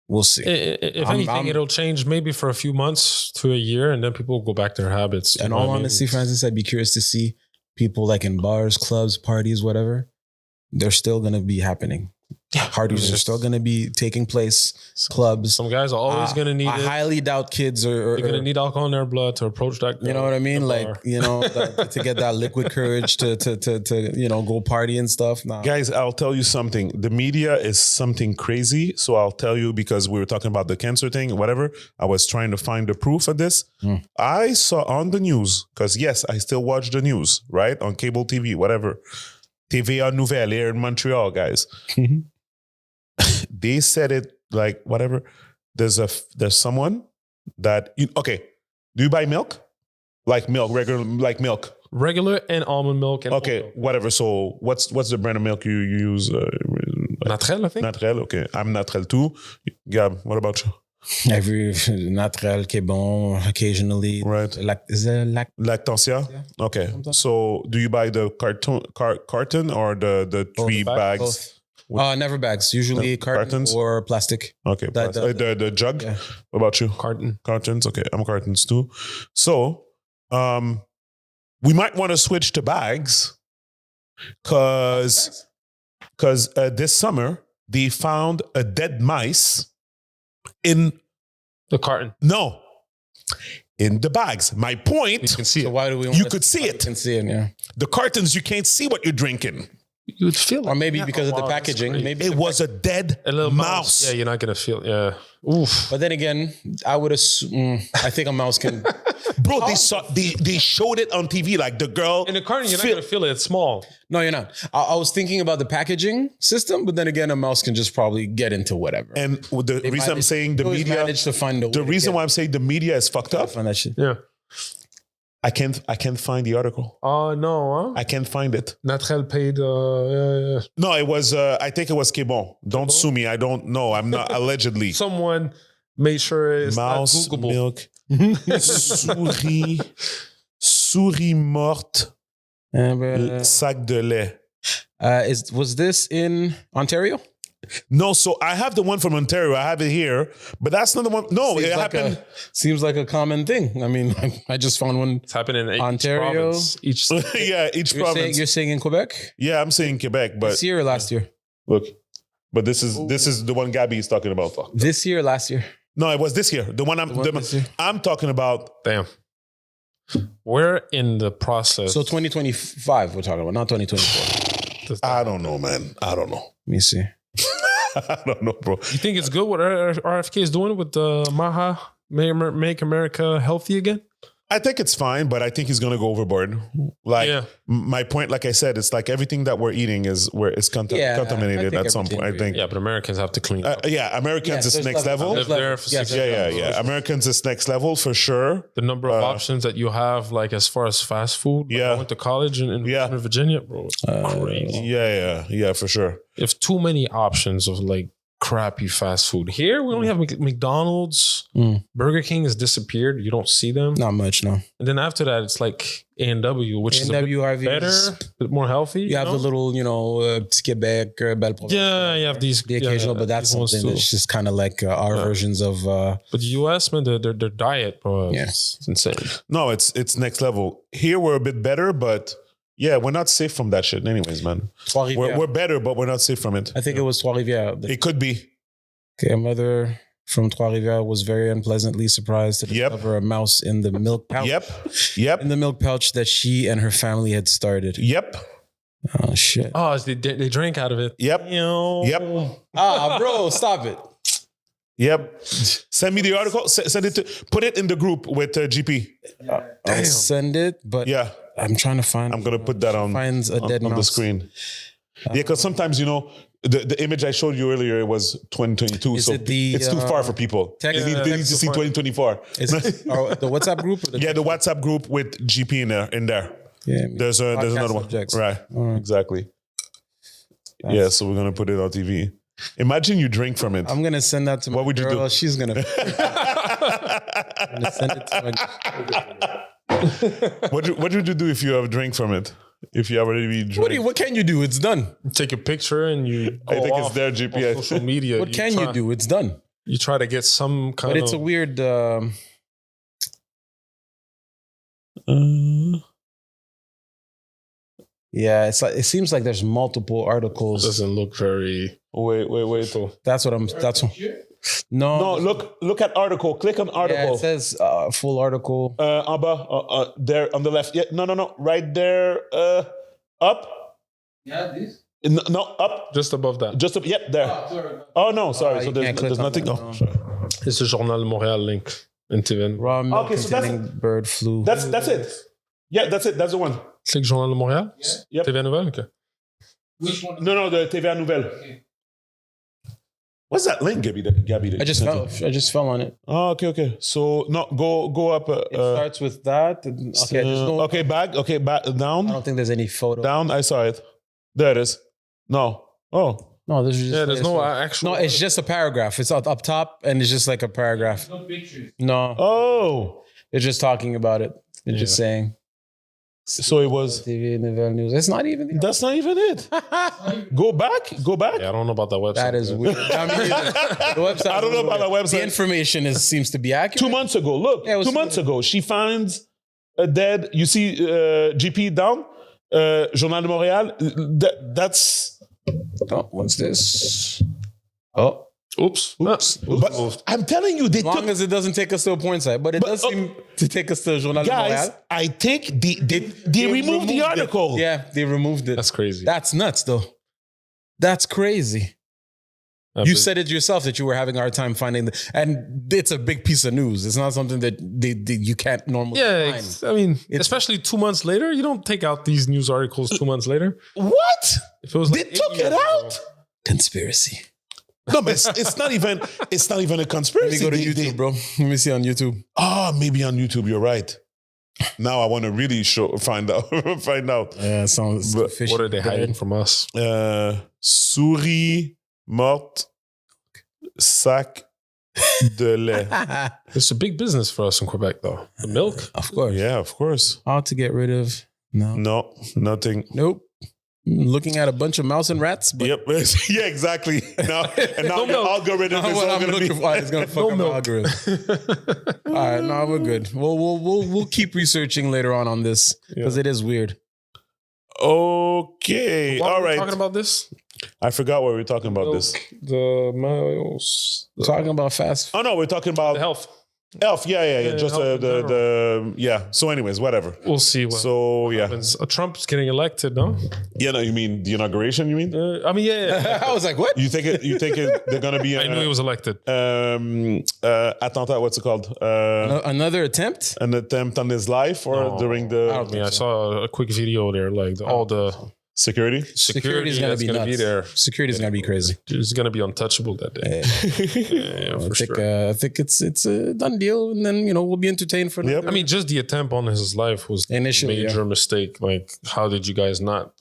Speaker 2: We'll see.
Speaker 3: If anything, it'll change maybe for a few months to a year, and then people will go back to their habits.
Speaker 2: In all honesty, Francis, I'd be curious to see people like in bars, clubs, parties, whatever. They're still gonna be happening. Parties are still going to be taking place. Clubs.
Speaker 3: Some guys are always going to need
Speaker 2: I
Speaker 3: it.
Speaker 2: highly doubt kids are
Speaker 3: They're going to need alcohol in their blood to approach that.
Speaker 2: You know what I mean? Like, you know, to get that liquid courage to you know, go party and stuff. Nah.
Speaker 1: Guys, I'll tell you something. The media is something crazy. So I'll tell you, because we were talking about the cancer thing, whatever. I was trying to find the proof of this. I saw on the news, because yes, I still watch the news, right? On cable TV, whatever. TVA Nouvelle here in Montreal, guys. They said it like whatever. There's someone that okay. Do you buy milk? Like milk, regular
Speaker 3: and almond milk. And
Speaker 1: okay,
Speaker 3: milk.
Speaker 1: Whatever. So what's the brand of milk you use?
Speaker 3: Naturel, I think.
Speaker 1: Naturel. Okay, I'm Naturel too. Gab, what about you?
Speaker 2: Every Naturel, Québon, occasionally.
Speaker 1: Right.
Speaker 2: Is it
Speaker 1: Lactancia? Yeah. Okay. So do you buy the carton or the 3 bags?
Speaker 2: Both. Never bags. Usually cartons or plastic.
Speaker 1: Okay. The jug. Yeah. What about you? Cartons. Okay. I'm cartons too. So we might want to switch to bags because this summer they found a dead mice in
Speaker 3: the carton.
Speaker 1: No. In the bags. My point.
Speaker 3: You can see it.
Speaker 2: So why do we?
Speaker 1: You could see it.
Speaker 2: You can see it. Yeah.
Speaker 1: The cartons, you can't see what you're drinking.
Speaker 3: You'd feel it.
Speaker 2: Or maybe because of the packaging. Maybe
Speaker 1: it was a dead
Speaker 3: little
Speaker 1: mouse.
Speaker 3: Yeah, you're not gonna feel it. Yeah. Oof.
Speaker 2: But then again, I would assume. I think a mouse can.
Speaker 1: Bro, they showed it on TV. Like the girl
Speaker 3: in the carton, you're not gonna feel it. It's small.
Speaker 2: No, you're not. I was thinking about the packaging system, but then again, a mouse can just probably get into whatever.
Speaker 1: And the reason I'm saying the media
Speaker 2: managed to find
Speaker 1: the reason why I'm saying the media is fucked up.
Speaker 2: Find that shit.
Speaker 3: Yeah.
Speaker 1: I can't find the article.
Speaker 3: Oh no, huh?
Speaker 1: I can't find it.
Speaker 3: Naturel paid. Yeah.
Speaker 1: No, it was. I think it was Québon. Don't sue me. I don't know. I'm not allegedly.
Speaker 3: Someone made sure it's
Speaker 1: mouse
Speaker 3: not Googleable.
Speaker 1: Milk. Souris morte. Sac de lait.
Speaker 2: Was this in Ontario?
Speaker 1: No, so I have the one from Ontario. I have it here, but that's not the one. No, it happened.
Speaker 2: Seems like a common thing. I mean, I just found one.
Speaker 3: It's happening in
Speaker 2: Ontario.
Speaker 3: Each
Speaker 1: province.
Speaker 2: You're saying in Quebec?
Speaker 1: Yeah, I'm saying Quebec, but
Speaker 2: this year or last year?
Speaker 1: Look, but this is the one Gabby is talking about.
Speaker 2: This year or last year?
Speaker 1: No, it was this year. The one I'm talking about.
Speaker 3: Damn. We're in the process.
Speaker 2: So 2025 we're talking about, not 2024.
Speaker 1: I don't know, man. I don't know.
Speaker 2: Let me see.
Speaker 1: I don't know, bro.
Speaker 3: You think it's good what RFK is doing with the Maha, Make America Healthy Again?
Speaker 1: I think it's fine, but I think he's going to go overboard. Like my point, like I said, it's like everything that we're eating is contaminated at some point. I think.
Speaker 3: Yeah, but Americans have to clean up.
Speaker 1: Americans is next level.
Speaker 3: Live there for 6 years.
Speaker 1: Yeah. Americans is next level for sure.
Speaker 3: The number of options that you have, like as far as fast food.
Speaker 1: Yeah.
Speaker 3: I went to college in Virginia, bro. It's crazy.
Speaker 1: Yeah, for sure.
Speaker 3: If too many options of like crappy fast food. Here, we only have McDonald's. Burger King has disappeared. You don't see them.
Speaker 2: Not much, no.
Speaker 3: And then after that, it's like A&W, which is a bit better, a bit more healthy.
Speaker 2: You have the little, Quebec, Belle Province.
Speaker 3: Yeah, you have these.
Speaker 2: The occasional, but that's something that's just kind of like our versions of...
Speaker 3: But the US, man, their diet, bro, it's insane.
Speaker 1: No, it's next level. Here, we're a bit better, but... Yeah, we're not safe from that shit anyways, man. We're better, but we're not safe from it.
Speaker 2: I think it was Trois-Rivières.
Speaker 1: It could be.
Speaker 2: Okay, a mother from Trois-Rivières was very unpleasantly surprised to discover a mouse in the milk pouch.
Speaker 1: Yep.
Speaker 2: In the milk pouch that she and her family had started.
Speaker 1: Yep.
Speaker 2: Oh, shit.
Speaker 3: Oh, they drank out of it.
Speaker 1: Yep. Yep.
Speaker 2: Bro, stop it.
Speaker 1: Yep. Send me the article. Send it put it in the group with GP.
Speaker 2: I'll send it, but...
Speaker 1: Yeah.
Speaker 2: I'm trying to find...
Speaker 1: I'm going to put that on the screen. Because sometimes, the image I showed you earlier, it was 2022. So it's too far for people. They need to see 2024.
Speaker 2: Is it the WhatsApp group? Or
Speaker 1: the WhatsApp group with GP in there.
Speaker 2: Yeah,
Speaker 1: there's another one. Right. Exactly. Yeah, so we're going to put it on TV. Imagine you drink from it.
Speaker 2: I'm going to send that to my girl.
Speaker 1: What would you do?
Speaker 2: She's going to... I'm going to send it to my...
Speaker 1: What would you do if you have a drink from it? If you already drink?
Speaker 2: What can you do? It's done.
Speaker 3: Take a picture and you go
Speaker 1: I think it's
Speaker 3: off
Speaker 1: their
Speaker 3: on
Speaker 1: GPS.
Speaker 3: social media.
Speaker 2: What can you do? It's done.
Speaker 3: You try to get some kind
Speaker 2: But
Speaker 3: of...
Speaker 2: it's a weird... yeah, it's like it seems like there's multiple articles.
Speaker 3: Doesn't look very...
Speaker 1: Wait.
Speaker 2: That's what No,
Speaker 1: look at article. Click on article.
Speaker 2: yeah, it says full article.
Speaker 1: En bas, there on the left. Yeah, no. Right there. Up.
Speaker 7: Yeah, this.
Speaker 1: No, up.
Speaker 3: Just above that.
Speaker 1: Just up. Yep, there.
Speaker 7: Sorry.
Speaker 1: Oh no, sorry.
Speaker 2: you
Speaker 1: So
Speaker 2: can't click
Speaker 1: there's
Speaker 2: on
Speaker 1: nothing.
Speaker 2: that,
Speaker 1: Oh,
Speaker 2: no.
Speaker 1: sorry.
Speaker 3: It's the Journal de Montréal link in TVN.
Speaker 2: Raw milk
Speaker 1: Okay, so that's-
Speaker 2: containing bird flu.
Speaker 1: That's it. Yeah, that's it. That's the one.
Speaker 3: Click Journal de Montréal?
Speaker 1: Yep.
Speaker 3: TVN Nouvelle? Okay.
Speaker 7: Which one?
Speaker 1: No, the TVA Nouvelle.
Speaker 7: Okay.
Speaker 1: What's that link, Gabby?
Speaker 2: I just fell on it.
Speaker 1: Oh, okay. So no, go up.
Speaker 2: It starts with that. Okay,
Speaker 1: back. Okay, back
Speaker 2: I
Speaker 1: down.
Speaker 2: don't think there's any photo.
Speaker 1: Down. I saw it. There it is. No. Oh.
Speaker 2: No, there's just
Speaker 3: Yeah, there's no actual...
Speaker 2: No, it's just a paragraph. It's up top, and it's just like a paragraph.
Speaker 7: No pictures.
Speaker 2: No,
Speaker 1: Oh.
Speaker 2: it's just talking about it. It's just saying.
Speaker 1: So it was.
Speaker 2: TV Nouvelle News. It's not even the
Speaker 1: That's not even it. Go back.
Speaker 3: Yeah, I don't know about that website.
Speaker 2: That is weird. I mean, the website.
Speaker 1: I don't know about the website.
Speaker 2: The information seems to be accurate.
Speaker 1: 2 months ago. Look,
Speaker 2: Yeah, it was
Speaker 1: 2 months ago, she finds a dead. You see, GP down. Journal de Montréal. That's.
Speaker 2: Oh, what's this? Oh,
Speaker 3: Oops.
Speaker 1: But I'm telling you, they
Speaker 2: as long
Speaker 1: took.
Speaker 2: as it doesn't take us to a point site, but it does seem to take us to Journal de
Speaker 1: Guys,
Speaker 2: Montréal.
Speaker 1: I think they removed the article.
Speaker 2: Yeah, they removed it.
Speaker 3: That's crazy.
Speaker 2: That's nuts, though. That's crazy. You said it yourself that you were having a hard time finding and it's a big piece of news. It's not something that you can't normally find.
Speaker 3: I mean, especially 2 months later, you don't take out these news articles 2 months later.
Speaker 1: What?
Speaker 3: If it was
Speaker 1: They
Speaker 3: like
Speaker 1: took
Speaker 3: 8
Speaker 1: it
Speaker 3: years ago.
Speaker 1: out?
Speaker 2: Conspiracy.
Speaker 1: No, but it's not even. It's not even a
Speaker 2: Let
Speaker 1: conspiracy.
Speaker 2: me go to YouTube, bro. Let me see on YouTube.
Speaker 1: Maybe on YouTube. You're right. Now I want to really find out.
Speaker 2: Yeah, it sounds
Speaker 1: But
Speaker 2: fishy.
Speaker 3: What are they hiding from us?
Speaker 1: Souris morte, sac de lait.
Speaker 3: It's a big business for us in Quebec, though. The milk.
Speaker 2: Of course.
Speaker 1: Yeah, of course.
Speaker 2: How to get rid of?
Speaker 1: No, nothing.
Speaker 2: Nope. Looking at a bunch of mouse and rats. But
Speaker 1: Yep. Yeah, exactly. Now
Speaker 3: No
Speaker 1: the
Speaker 3: milk.
Speaker 1: algorithm is
Speaker 2: what
Speaker 1: all
Speaker 2: I'm
Speaker 1: going to be.
Speaker 2: looking for is going to fuck up the algorithm. All right, no, we're good. We'll keep researching later on this because it is weird.
Speaker 1: Okay.
Speaker 3: What
Speaker 1: All
Speaker 3: were we
Speaker 1: right.
Speaker 3: talking about this?
Speaker 1: I forgot what we were talking about. This.
Speaker 3: The miles.
Speaker 2: Talking about fast.
Speaker 1: Oh no, we're talking about
Speaker 3: The health.
Speaker 1: Elf. Yeah. Just
Speaker 3: health in
Speaker 1: the yeah. So, anyways, whatever.
Speaker 3: We'll see what
Speaker 1: So yeah.
Speaker 3: happens. Trump's getting elected, no?
Speaker 1: Yeah. No, you mean the inauguration? You mean?
Speaker 3: I mean, yeah.
Speaker 2: I was like, what?
Speaker 1: You think it? They're gonna be.
Speaker 3: I knew he was elected.
Speaker 1: Attentat. What's it called?
Speaker 2: Another attempt?
Speaker 1: An attempt on his life, or
Speaker 3: No,
Speaker 1: during
Speaker 3: I mean, I saw a quick video there, like all the
Speaker 1: security?
Speaker 2: Security is going to be
Speaker 3: that's gonna
Speaker 2: nuts.
Speaker 3: be there.
Speaker 2: Security is going to be crazy.
Speaker 3: It's going to be untouchable that day.
Speaker 2: I think it's a done deal, and then we'll be entertained for.
Speaker 1: Yep.
Speaker 3: I mean, just the attempt on his life was
Speaker 2: Initially,
Speaker 3: a major mistake. Like, how did you guys not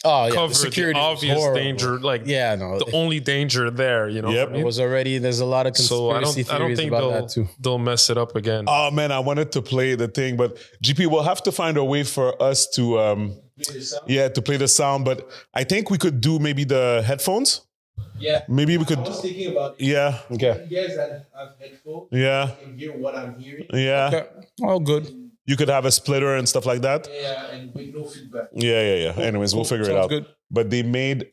Speaker 2: oh yeah,
Speaker 3: cover
Speaker 2: the security
Speaker 3: the
Speaker 2: was
Speaker 3: obvious
Speaker 2: horrible.
Speaker 3: danger? Like,
Speaker 2: Yeah, no,
Speaker 3: the only danger there, you know?
Speaker 1: Yep.
Speaker 3: what I
Speaker 2: it
Speaker 3: mean?
Speaker 2: was already. There's a lot of
Speaker 3: So
Speaker 2: conspiracy
Speaker 3: I don't
Speaker 2: theories
Speaker 3: think
Speaker 2: about that too.
Speaker 3: they'll mess it up again.
Speaker 1: Oh man, I wanted to play the thing, but GP will have to find a way for us to to play the sound. But I think we could do maybe the headphones.
Speaker 7: Yeah.
Speaker 1: Maybe we could.
Speaker 7: I was thinking about it.
Speaker 1: Yeah.
Speaker 2: Okay.
Speaker 7: You guys that have headphones
Speaker 1: Yeah.
Speaker 7: can hear what I'm hearing.
Speaker 1: Yeah.
Speaker 2: Okay. All good.
Speaker 1: You could have a splitter and stuff like that.
Speaker 7: Yeah, and with no feedback.
Speaker 1: Yeah. Anyways, we'll figure it
Speaker 2: Sounds
Speaker 1: out.
Speaker 2: good.
Speaker 1: But they made.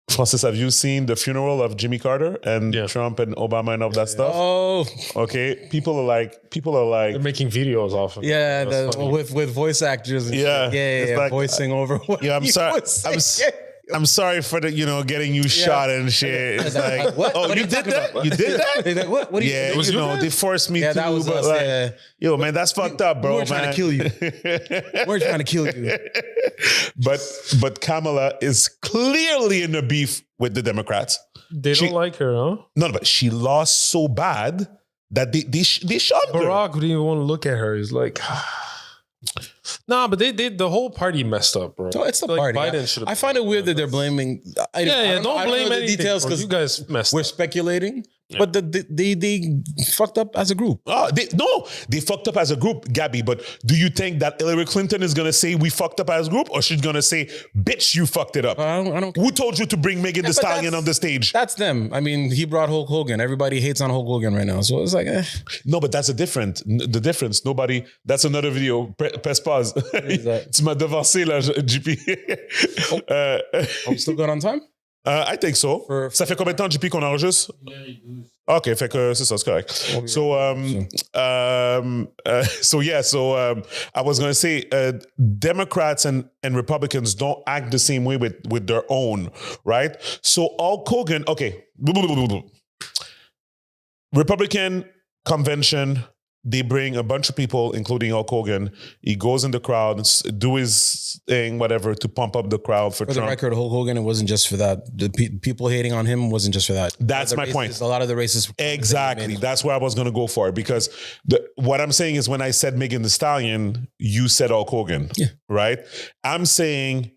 Speaker 1: Francis, have you seen the funeral of Jimmy Carter and
Speaker 3: Yeah.
Speaker 1: Trump and Obama and all that stuff?
Speaker 2: Oh
Speaker 1: Okay, people are like,
Speaker 3: They're making videos off of it.
Speaker 2: yeah,
Speaker 3: That's funny.
Speaker 2: with voice actors. And
Speaker 1: Yeah.
Speaker 2: shit.
Speaker 1: It's
Speaker 2: yeah,
Speaker 1: like-
Speaker 2: voicing over. What
Speaker 1: yeah, I'm
Speaker 2: he
Speaker 1: sorry.
Speaker 2: was saying.
Speaker 1: I'm sorry for the getting you shot and shit. It's like,
Speaker 2: What?
Speaker 1: oh,
Speaker 2: What are
Speaker 1: you
Speaker 2: you
Speaker 1: did
Speaker 2: talking
Speaker 1: that?
Speaker 2: about?
Speaker 1: You did that?
Speaker 2: He's like, what? What? Are you,
Speaker 1: Yeah,
Speaker 3: Was you that?
Speaker 1: they forced me
Speaker 2: Yeah,
Speaker 1: to.
Speaker 2: that was
Speaker 1: but
Speaker 2: us,
Speaker 1: like,
Speaker 2: yeah.
Speaker 1: yo, man, that's fucked up, bro.
Speaker 2: We weren't trying to kill you. We're trying to kill you.
Speaker 1: But Kamala is clearly in a beef with the Democrats.
Speaker 3: They don't like her, huh?
Speaker 1: No, but she lost so bad that they shot her.
Speaker 3: Barack didn't even want to look at her. He's like, nah, but they the whole party messed up, bro.
Speaker 2: So it's the
Speaker 3: Like,
Speaker 2: party.
Speaker 3: Biden should have.
Speaker 2: I find it weird that they're blaming. I
Speaker 3: Yeah,
Speaker 2: don't
Speaker 3: don't blame
Speaker 2: know the
Speaker 3: anything,
Speaker 2: details
Speaker 3: bro.
Speaker 2: because
Speaker 3: You guys messed
Speaker 2: we're
Speaker 3: up.
Speaker 2: speculating. But they fucked up as a group.
Speaker 1: They fucked up as a group, Gabby. But do you think that Hillary Clinton is gonna say we fucked up as a group, or she's gonna say, "Bitch, you fucked it up"?
Speaker 2: I don't.
Speaker 1: Who told you to bring Megan Thee Stallion on the stage?
Speaker 2: That's them. I mean, he brought Hulk Hogan. Everybody hates on Hulk Hogan right now, so it's like,
Speaker 1: No, but that's the difference. Nobody. That's another video. Press pause. Tu m'as devancé là, JP.
Speaker 2: I'm still good on time.
Speaker 1: I think so. Ça fait combien de temps, JP, qu'on enregistre? OK, fait que c'est ça, c'est correct. So I was going to say, Democrats and Republicans don't act the same way with their own, right? So Hulk Hogan, okay. Republican convention, they bring a bunch of people, including Hulk Hogan. He goes in the crowd, do his thing, whatever, to pump up the crowd for Trump.
Speaker 2: For the record, Hulk Hogan, it wasn't just for that. The people hating on him wasn't just for that.
Speaker 1: That's my point.
Speaker 2: A lot of the racists.
Speaker 1: Exactly. That's where I was going to go for it. Because what I'm saying is when I said Megan Thee Stallion, you said Hulk Hogan.
Speaker 2: Yeah.
Speaker 1: Right? I'm saying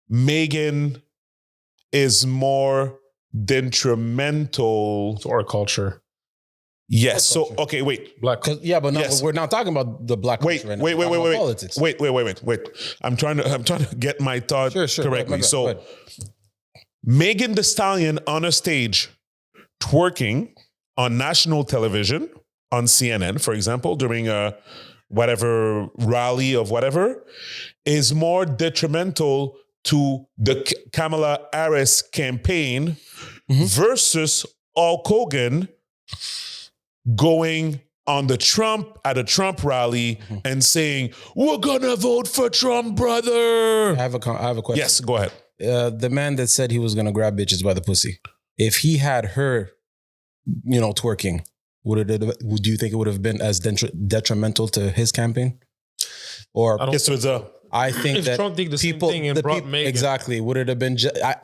Speaker 1: Megan is more detrimental
Speaker 3: to our culture.
Speaker 1: Yes. So, okay, wait.
Speaker 3: Black.
Speaker 2: Yeah, but we're not talking about the black culture right now.
Speaker 1: Wait.
Speaker 2: Politics.
Speaker 1: Wait. I'm trying to get my thought correctly. So, Megan Thee Stallion on a stage twerking on national television, on CNN, for example, during a whatever rally of whatever, is more detrimental to the Kamala Harris campaign versus Hulk Hogan going on at a Trump rally and saying, "We're gonna vote for Trump, brother."
Speaker 2: I have a question.
Speaker 1: Yes, go ahead.
Speaker 2: The man that said he was gonna grab bitches by the pussy, if he had her, twerking, do you think it would have been as detrimental to his campaign? Or I think
Speaker 3: if
Speaker 2: that
Speaker 3: Trump did the same thing and brought Megan.
Speaker 2: Exactly. Would it have been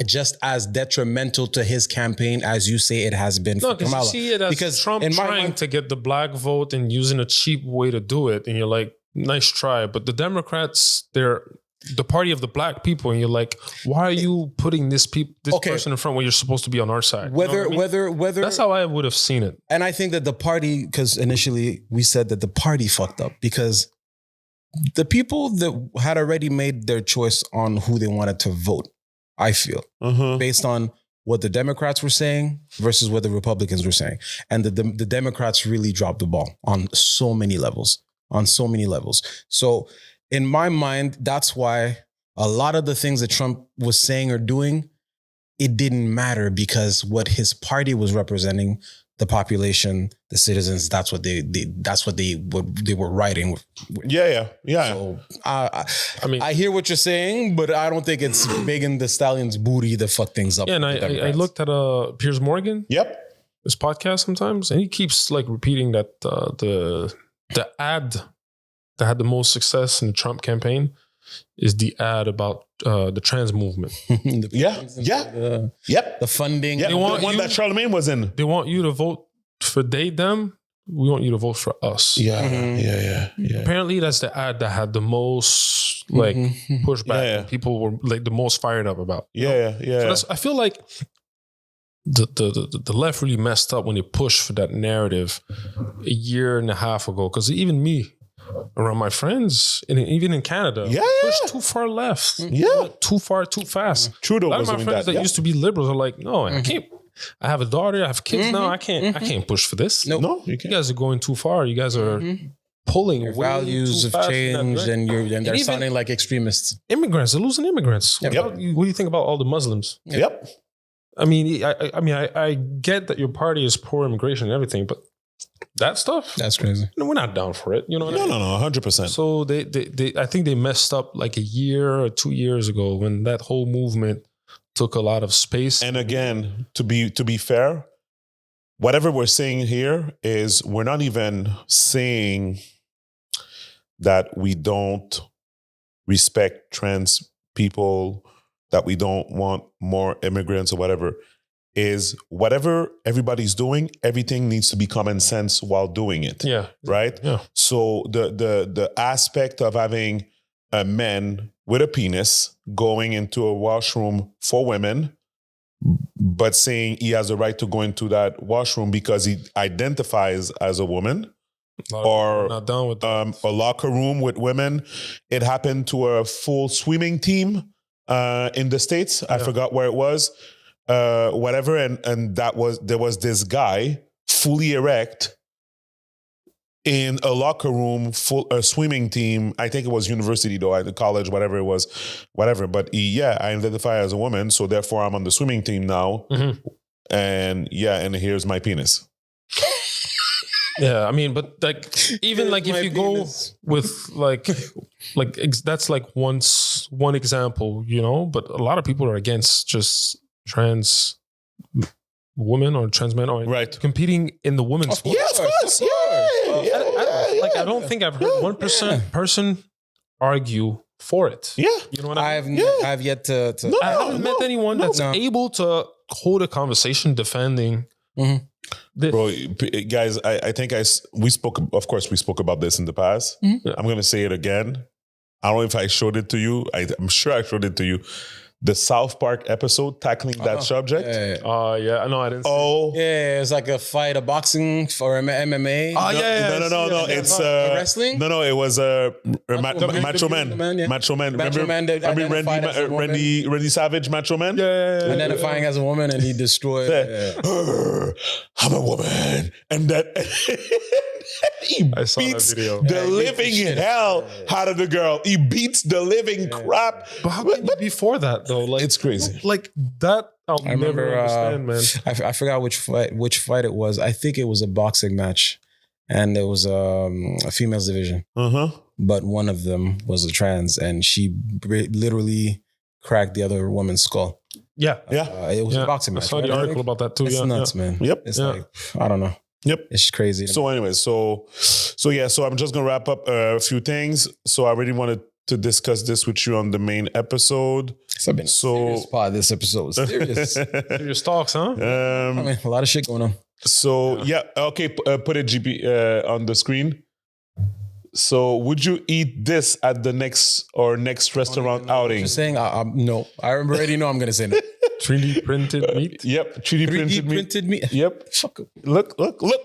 Speaker 2: just as detrimental to his campaign as you say it has been for Kamala?
Speaker 3: No, because you see it as Trump trying to get the black vote and using a cheap way to do it. And you're like, nice try. But the Democrats, they're the party of the black people. And you're like, why are you putting this person in front when you're supposed to be on our side?
Speaker 2: Whether
Speaker 3: that's how I would have seen it.
Speaker 2: And I think that the party, because initially we said that the party fucked up because the people that had already made their choice on who they wanted to vote, I feel, based on what the Democrats were saying versus what the Republicans were saying. And the Democrats really dropped the ball on so many levels. So in my mind, that's why a lot of the things that Trump was saying or doing, it didn't matter because what his party was representing, the population, the citizens, that's what they were writing.
Speaker 1: Yeah.
Speaker 2: So I hear what you're saying, but I don't think it's Megan Thee Stallion's booty that fucked things up.
Speaker 3: Yeah, and I looked at Piers Morgan.
Speaker 1: Yep.
Speaker 3: His podcast sometimes, and he keeps like repeating that the ad that had the most success in the Trump campaign is the ad about the trans movement.
Speaker 1: Yep.
Speaker 2: The funding.
Speaker 1: Yep. The one that Charlemagne was in.
Speaker 3: They want you to vote for them. We want you to vote for us.
Speaker 1: Yeah.
Speaker 3: Apparently, that's the ad that had the most pushback.
Speaker 1: Yeah.
Speaker 3: People were like the most fired up about.
Speaker 1: Yeah.
Speaker 3: So I feel like the left really messed up when they pushed for that narrative a year and a half ago. Because even me, around my friends, and even in Canada, pushed too far left.
Speaker 1: Yeah.
Speaker 3: Too far, too fast.
Speaker 1: Trudeau
Speaker 3: a lot
Speaker 1: was
Speaker 3: of my
Speaker 1: doing
Speaker 3: friends that used to be liberals are like, no, I can't. I have a daughter, I have kids now. I can't push for this.
Speaker 2: Nope.
Speaker 1: No, you can't.
Speaker 3: You guys are going too far. You guys are pulling.
Speaker 2: Your values have changed, and they're sounding like extremists.
Speaker 3: Immigrants, they're losing immigrants.
Speaker 1: Yep.
Speaker 3: What do you think about all the Muslims?
Speaker 1: Yep.
Speaker 3: I mean, I get that your party is pro immigration and everything, but that stuff,
Speaker 2: that's crazy.
Speaker 3: No, we're not down for it. You know what I mean?
Speaker 1: No, 100%.
Speaker 3: So they I think they messed up like a year or 2 years ago when that whole movement took a lot of space.
Speaker 1: And again, to be fair, whatever we're saying here is we're not even saying that we don't respect trans people, that we don't want more immigrants or whatever. Is whatever everybody's doing, everything needs to be common sense while doing it.
Speaker 3: Yeah.
Speaker 1: Right?
Speaker 3: Yeah.
Speaker 1: So the aspect of having a man with a penis going into a washroom for women, but saying he has a right to go into that washroom because he identifies as a woman. Or
Speaker 3: not done with that.
Speaker 1: A locker room with women. It happened to a full swimming team in the States. I forgot where it was. Whatever, and there was this guy fully erect in a locker room, a swimming team. I think it was university though, at the college, whatever it was, whatever. But I identify as a woman, so therefore I'm on the swimming team now. And here's my penis.
Speaker 3: Yeah, I mean, but like even like if you go with like that's like one example, you know. But a lot of people are against just trans women or trans men or competing in the women's sport.
Speaker 1: Yeah, of course.
Speaker 3: I don't think I've heard one person argue for it.
Speaker 1: Yeah,
Speaker 3: you know what I mean.
Speaker 2: I've yet to.
Speaker 3: I haven't met anyone that's able to hold a conversation defending.
Speaker 1: Bro, guys, I think we spoke about this in the past. I'm going to say it again. I don't know if I showed it to you. I'm sure I showed it to you. The South Park episode tackling that subject.
Speaker 3: Yeah. No, I didn't see
Speaker 2: it. Yeah, it's like a fight, a boxing or MMA.
Speaker 1: No. It's
Speaker 2: wrestling.
Speaker 1: No, it was Macho Man. Macho Man. Remember Randy Savage, Macho Man?
Speaker 2: Yeah. Identifying as a woman, and he destroyed.
Speaker 1: I'm a woman, and that he beats the living hell out of the girl. He beats the living crap.
Speaker 3: But how can you before that though? Like
Speaker 1: it's crazy.
Speaker 3: Like that, I never understand, man.
Speaker 2: I forgot which fight it was. I think it was a boxing match, and it was a females division. But one of them was a trans, and she literally cracked the other woman's skull. It was a boxing match.
Speaker 3: I saw the article about that too.
Speaker 2: It's nuts, man.
Speaker 1: Yep.
Speaker 2: It's like, I don't know.
Speaker 1: Yep.
Speaker 2: It's crazy.
Speaker 1: So anyway, so I'm just going to wrap up a few things. So I really wanted to discuss this with you on the main episode.
Speaker 2: Serious part. This episode was serious.
Speaker 3: Serious talks, huh?
Speaker 2: I mean, a lot of shit going on.
Speaker 1: So okay, put it GP on the screen. So would you eat this at the next restaurant outing?
Speaker 2: You're saying no. I already know I'm going to say no.
Speaker 3: 3D printed meat?
Speaker 1: Yep. 3D printed meat. Yep.
Speaker 2: Fuck.
Speaker 1: Look.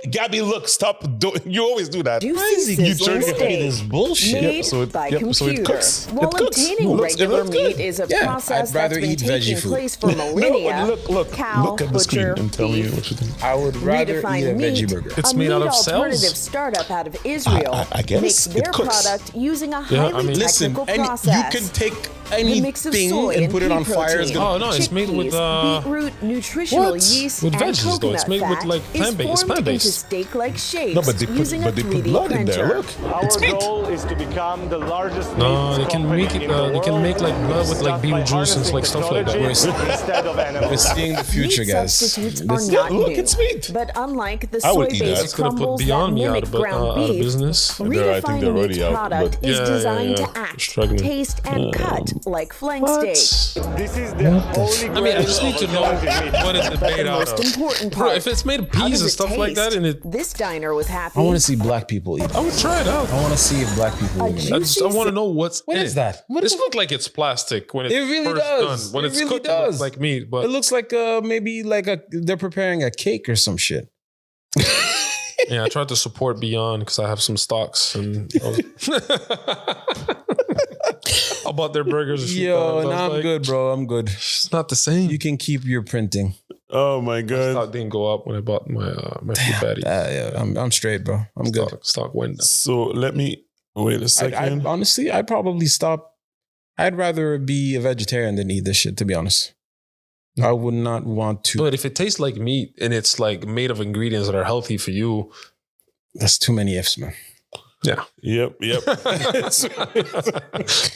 Speaker 1: Gabby, look. Stop. You always do that.
Speaker 8: Juicy sizzling steak
Speaker 2: this bullshit.
Speaker 8: made by computer.
Speaker 1: So it cooks.
Speaker 8: While obtaining regular meat is a process
Speaker 2: I'd rather
Speaker 8: that's been
Speaker 2: eat
Speaker 8: taking
Speaker 2: veggie food.
Speaker 8: place for millennia.
Speaker 1: Look at the screen and tell me what you think.
Speaker 2: I would rather eat a veggie burger.
Speaker 3: It's made out of cells?
Speaker 8: Alternative startup out of Israel
Speaker 1: I guess
Speaker 8: makes their
Speaker 1: it cooks.
Speaker 8: product using a highly technical process.
Speaker 2: You can take
Speaker 8: the mix of soy
Speaker 2: anything and put it on fire.
Speaker 3: Oh no, it's made with
Speaker 8: beetroot, nutritional yeast,
Speaker 3: with
Speaker 8: and
Speaker 3: veggies though. It's made with like plant-based.
Speaker 8: into steak-like shapes
Speaker 1: No, but they
Speaker 8: using
Speaker 1: put
Speaker 8: a 3D
Speaker 1: blood
Speaker 8: printer.
Speaker 1: in there. Look, it's meat.
Speaker 9: goal is to become the largest.
Speaker 3: No, they can make it. They can make like blood with like beetle juice and like stuff like that.
Speaker 9: Instead of animals.
Speaker 2: We're seeing the future,
Speaker 8: Meat
Speaker 2: guys.
Speaker 8: substitutes are not
Speaker 1: look,
Speaker 8: new,
Speaker 1: it's meat.
Speaker 8: but unlike the
Speaker 1: I would eat that.
Speaker 8: soy-based
Speaker 3: Could have put
Speaker 8: crumbles that
Speaker 3: Beyond Meat
Speaker 8: mimic ground
Speaker 3: out of
Speaker 8: beef,
Speaker 3: business.
Speaker 1: I think they're
Speaker 8: redefining
Speaker 1: already
Speaker 8: each
Speaker 1: out,
Speaker 8: product
Speaker 1: but-
Speaker 8: is
Speaker 3: Yeah,
Speaker 8: designed
Speaker 3: yeah.
Speaker 8: to act,
Speaker 3: Struggling.
Speaker 8: taste, and cut like flank steak.
Speaker 9: This is the holy
Speaker 3: I mean, I just need to know what is it made out
Speaker 8: Most
Speaker 3: of.
Speaker 8: important
Speaker 3: Bro,
Speaker 8: part.
Speaker 3: if it's made of
Speaker 8: How
Speaker 3: peas
Speaker 8: does
Speaker 3: and
Speaker 8: it
Speaker 3: stuff like that,
Speaker 8: taste?
Speaker 3: and it,
Speaker 8: This diner was happy.
Speaker 2: I want to see black people eat.
Speaker 3: I would try it out.
Speaker 2: I want to see if black people eat.
Speaker 3: I want to know what's
Speaker 2: What
Speaker 3: in
Speaker 2: is
Speaker 3: it.
Speaker 2: that? What
Speaker 3: This
Speaker 2: is
Speaker 3: looks like it's plastic when it's
Speaker 2: It really
Speaker 3: first
Speaker 2: does.
Speaker 3: done. When
Speaker 2: It
Speaker 3: it's
Speaker 2: really
Speaker 3: cooked, it
Speaker 2: does.
Speaker 3: looks like meat. But
Speaker 2: It looks like maybe like they're preparing a cake or some shit.
Speaker 3: yeah, I tried to support Beyond because I have some stocks and I bought their burgers. A few
Speaker 2: Yo,
Speaker 3: times. I was
Speaker 2: I'm
Speaker 3: like,
Speaker 2: good, bro. I'm good.
Speaker 3: It's not the same.
Speaker 2: You can keep your printing.
Speaker 1: Oh my god.
Speaker 3: Stock didn't go up when I bought my my food patty.
Speaker 2: Yeah, I'm straight, bro. I'm good.
Speaker 3: Stock went down.
Speaker 1: So let me wait a second.
Speaker 2: Honestly, I'd probably stop. I'd rather be a vegetarian than eat this shit, to be honest. I would not want to.
Speaker 3: But if it tastes like meat and it's like made of ingredients that are healthy for you,
Speaker 2: That's too many ifs, man.
Speaker 3: yeah.
Speaker 1: Yep.
Speaker 3: I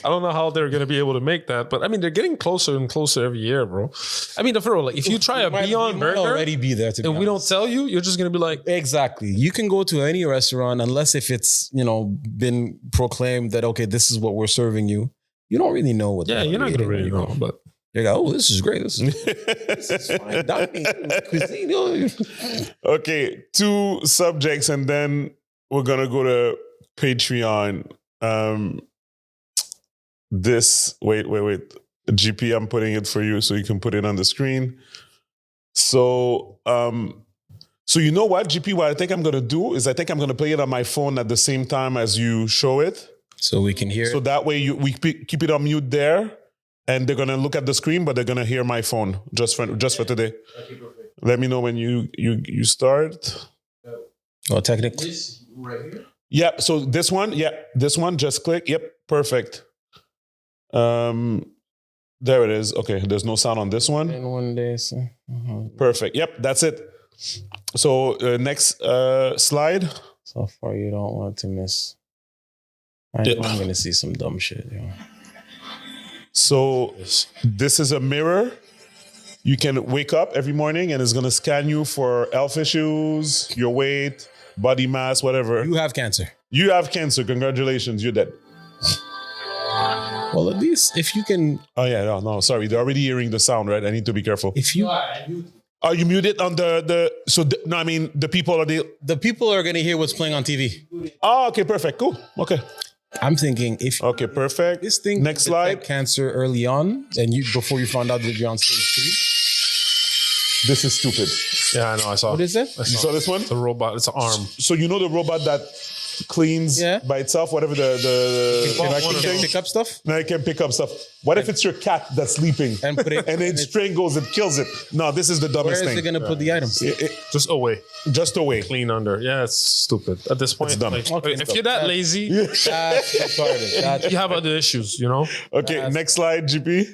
Speaker 3: don't know how they're going to be able to make that, but I mean, they're getting closer and closer every year, bro. I mean, for real, like if you try a Beyond
Speaker 2: We might
Speaker 3: Burger
Speaker 2: already be there, to be
Speaker 3: and we don't
Speaker 2: honest.
Speaker 3: tell you, you're just going to be like,
Speaker 2: Exactly. You can go to any restaurant unless if it's, been proclaimed that, okay, this is what we're serving you. You don't really know what.
Speaker 3: yeah, you're not going to really know, but
Speaker 2: You're like, oh, this is great. This is fine dining cuisine.
Speaker 1: Okay, 2 subjects, and then we're gonna go to Patreon. Wait. GP, I'm putting it for you so you can put it on the screen. So, so you know what, GP? What I think I'm gonna do is I think I'm gonna play it on my phone at the same time as you show it,
Speaker 2: so we can hear.
Speaker 1: So that way we keep it on mute there, and they're gonna look at the screen, but they're gonna hear my phone just for today.
Speaker 7: Okay, perfect.
Speaker 1: Let me know when you start.
Speaker 2: Well, technically,
Speaker 7: This right here.
Speaker 1: Yeah. So this one, just click. Yep, perfect. There it is. Okay, there's no sound on this one.
Speaker 2: in one day. So,
Speaker 1: Perfect. Yep, that's it. So next slide.
Speaker 2: so far, you don't want to miss. I'm gonna see some dumb shit. Yeah.
Speaker 1: So this is a mirror. You can wake up every morning and it's gonna scan you for health issues, your weight, body mass, whatever.
Speaker 2: You have cancer.
Speaker 1: You have cancer. Congratulations, you're dead.
Speaker 2: Well, at least if you can,
Speaker 1: Oh yeah, no, sorry. They're already hearing the sound, right? I need to be careful.
Speaker 2: if you,
Speaker 1: Oh, you muted on the so no, I mean the people are
Speaker 2: the people are gonna hear what's playing on TV.
Speaker 1: Oh, okay, perfect, cool. Okay.
Speaker 2: I'm thinking if
Speaker 1: Okay, perfect.
Speaker 2: this thing
Speaker 1: Next
Speaker 2: detect
Speaker 1: slide.
Speaker 2: cancer early on, and you before you found out that you're on stage 3.
Speaker 1: This is stupid.
Speaker 3: Yeah, I know. I saw.
Speaker 2: What is it?
Speaker 1: You saw this one?
Speaker 3: It's a robot. It's an arm.
Speaker 1: So you know the robot that cleans
Speaker 2: Yeah.
Speaker 1: by itself, whatever the
Speaker 3: bought
Speaker 1: vacuum
Speaker 3: one of
Speaker 1: thing?
Speaker 3: those.
Speaker 2: Pick up stuff
Speaker 1: Now it can pick up stuff. What if it's your cat that's sleeping
Speaker 2: and put it.
Speaker 1: and it strangles it, kills it? No, this is the
Speaker 2: Where
Speaker 1: dumbest
Speaker 2: is
Speaker 1: thing.
Speaker 2: it gonna put the items?
Speaker 3: Just away.
Speaker 1: Just away.
Speaker 3: Clean under. Yeah, it's stupid. At this point,
Speaker 1: dumb.
Speaker 3: like,
Speaker 2: Okay,
Speaker 3: if you're that lazy,
Speaker 2: That's retarded. That's
Speaker 3: you have other issues, you know?
Speaker 1: Okay, next slide, GP.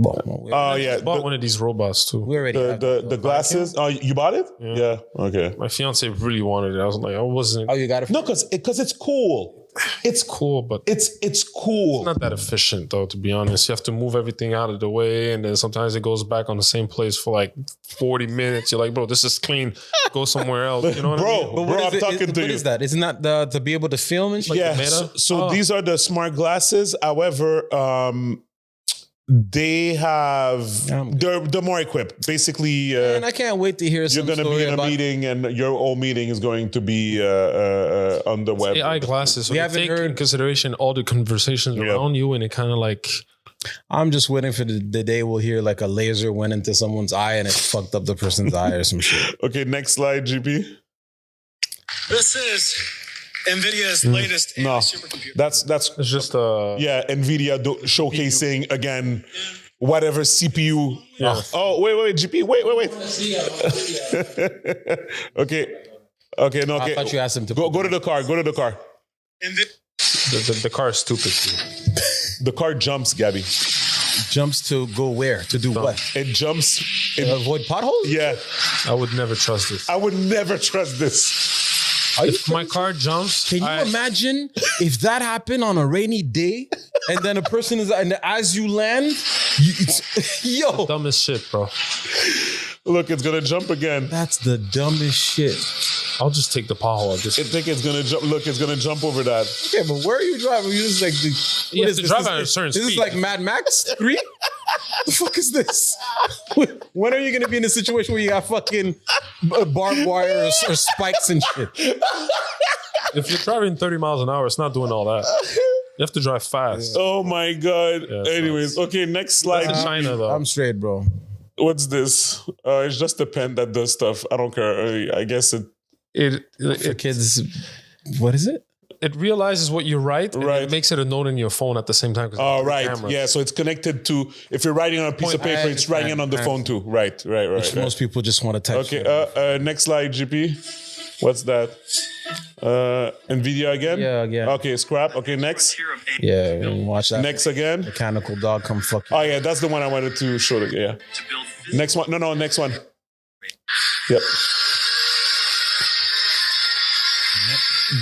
Speaker 1: Oh yeah,
Speaker 3: Bought one of these robots too.
Speaker 2: we already have
Speaker 1: the glasses. Oh, you bought it? Yeah. Okay.
Speaker 3: My fiance really wanted it. I was like, I wasn't.
Speaker 2: Oh, you got it.
Speaker 1: No, because it's cool. It's
Speaker 3: Cool, but
Speaker 1: it's cool.
Speaker 3: not that efficient though, to be honest. You have to move everything out of the way, and then sometimes it goes back on the same place for like 40 minutes. You're like, bro, this is clean. Go somewhere else. You know what I mean?
Speaker 1: Bro, I'm talking to
Speaker 2: What
Speaker 1: you.
Speaker 2: is that? Isn't that to be able to film and shit?
Speaker 1: Yeah.
Speaker 3: the Meta?
Speaker 1: So these are the smart glasses. However, they have they're more equipped. Basically,
Speaker 2: And I can't wait to hear
Speaker 1: you're
Speaker 2: some
Speaker 1: going to
Speaker 2: story
Speaker 1: be in a
Speaker 2: about.
Speaker 1: meeting, and your whole meeting is going to be on the web.
Speaker 3: AI glasses. So
Speaker 2: We
Speaker 3: they
Speaker 2: haven't
Speaker 3: take in
Speaker 2: heard-
Speaker 3: consideration all the conversations
Speaker 1: Yeah.
Speaker 3: around you, and it kind of like
Speaker 2: I'm just waiting for the day we'll hear like a laser went into someone's eye and it fucked up the person's eye or some shit.
Speaker 1: Okay, next slide, GP.
Speaker 10: This is NVIDIA's latest AI
Speaker 1: No,
Speaker 10: supercomputer.
Speaker 1: that's
Speaker 3: it's just
Speaker 1: yeah, NVIDIA showcasing again whatever CPU.
Speaker 3: Yeah.
Speaker 1: Oh, wait, GP, wait. Okay, no, okay.
Speaker 2: I thought you asked him to
Speaker 1: Go to the car.
Speaker 3: the car is stupid. Too.
Speaker 1: The car jumps, Gabby.
Speaker 2: jumps to go where? To do what?
Speaker 1: It jumps.
Speaker 2: To avoid potholes?
Speaker 1: Yeah,
Speaker 3: I would never trust this.
Speaker 1: I would never trust this.
Speaker 3: If my car jumps,
Speaker 2: Can you imagine if that happened on a rainy day and then a person is, and as you land, yo.
Speaker 3: Dumbest shit, bro.
Speaker 1: Look, it's gonna jump again.
Speaker 2: That's the dumbest shit.
Speaker 3: I'll just take the pothole.
Speaker 1: I think it's gonna jump. Look, it's gonna jump over that.
Speaker 2: Okay, but where are you driving? You just like
Speaker 3: You have to drive at a certain
Speaker 2: This is
Speaker 3: speed.
Speaker 2: like Mad Max 3? The fuck is this? When are you gonna be in a situation where you got fucking barbed wire or spikes and shit?
Speaker 3: If you're driving 30 miles an hour, it's not doing all that. You have to drive fast.
Speaker 1: Oh my god.
Speaker 3: it's
Speaker 1: Anyways, okay, next slide.
Speaker 3: That's in China, though.
Speaker 2: I'm straight, bro.
Speaker 1: What's this? It's just a pen that does stuff. I don't care. I guess it.
Speaker 2: For kids, what is it?
Speaker 3: It realizes what you write, and
Speaker 1: Right.
Speaker 3: it makes it a note in your phone at the same time.
Speaker 1: Oh, right. Yeah, so it's connected to, if you're writing on a piece of paper, it's writing it on the phone too. Right.
Speaker 2: Which most people just want to type.
Speaker 1: Okay, next slide, GP. What's that? NVIDIA again?
Speaker 2: Yeah.
Speaker 1: Okay, scrap. Okay, next.
Speaker 2: Yeah, and watch that.
Speaker 1: Next again.
Speaker 2: Mechanical dog come fuck you.
Speaker 1: Oh, yeah, that's the one I wanted to show. Yeah. Next one. No, next one. Yep.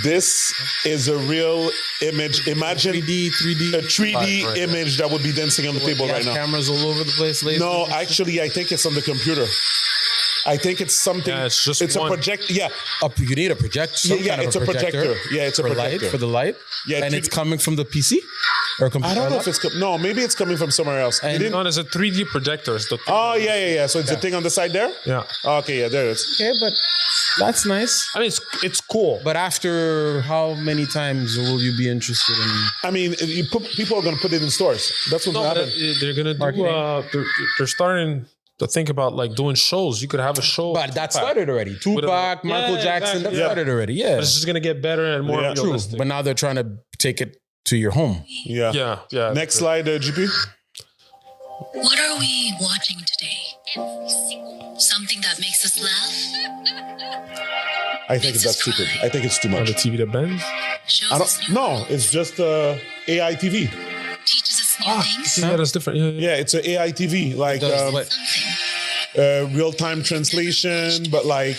Speaker 1: This is a real image. Imagine
Speaker 2: 3D.
Speaker 1: a 3D image that would be dancing on the table
Speaker 2: You
Speaker 1: right
Speaker 2: have
Speaker 1: now.
Speaker 2: cameras all over the place. lasers
Speaker 1: No,
Speaker 2: and shit.
Speaker 1: actually, I think it's on the computer. I think it's something.
Speaker 3: Yeah, it's just
Speaker 1: a
Speaker 3: one.
Speaker 1: project. Yeah,
Speaker 2: You need a projector.
Speaker 1: Yeah, it's a projector. Yeah, it's a
Speaker 2: for
Speaker 1: projector.
Speaker 2: light, for the light.
Speaker 1: Yeah,
Speaker 2: and
Speaker 1: 3D.
Speaker 2: it's coming from the PC or computer.
Speaker 1: I don't know if it's no. Maybe it's coming from somewhere else.
Speaker 2: And-
Speaker 1: It didn't-
Speaker 3: No, there's a 3D projector. It's the thing.
Speaker 1: Oh yeah. So it's the thing on the side there.
Speaker 3: Yeah.
Speaker 1: Okay, yeah, there it is.
Speaker 2: Okay, but that's nice.
Speaker 3: I mean, it's cool.
Speaker 2: But after how many times will you be interested in?
Speaker 1: I mean, people are going to put it in stores. That's what's
Speaker 3: No, but
Speaker 1: happening.
Speaker 3: they're gonna do.
Speaker 2: Marketing.
Speaker 3: They're starting to think about like doing shows. You could have a show.
Speaker 2: But that started already. Tupac, Michael Jackson, that started already. Yeah.
Speaker 3: But it's just gonna get better and more realistic.
Speaker 2: True. But now they're trying to take it to your home.
Speaker 1: Yeah.
Speaker 3: Yeah.
Speaker 1: Next slide, GP.
Speaker 11: What are we watching today? Something that makes us laugh?
Speaker 1: I think that's stupid. I think it's too much.
Speaker 3: The TV that bends?
Speaker 1: No, it's just AI TV.
Speaker 11: Teaches us new things?
Speaker 3: Yeah, that's different.
Speaker 1: Yeah, it's an AI TV. Like real-time translation, but like...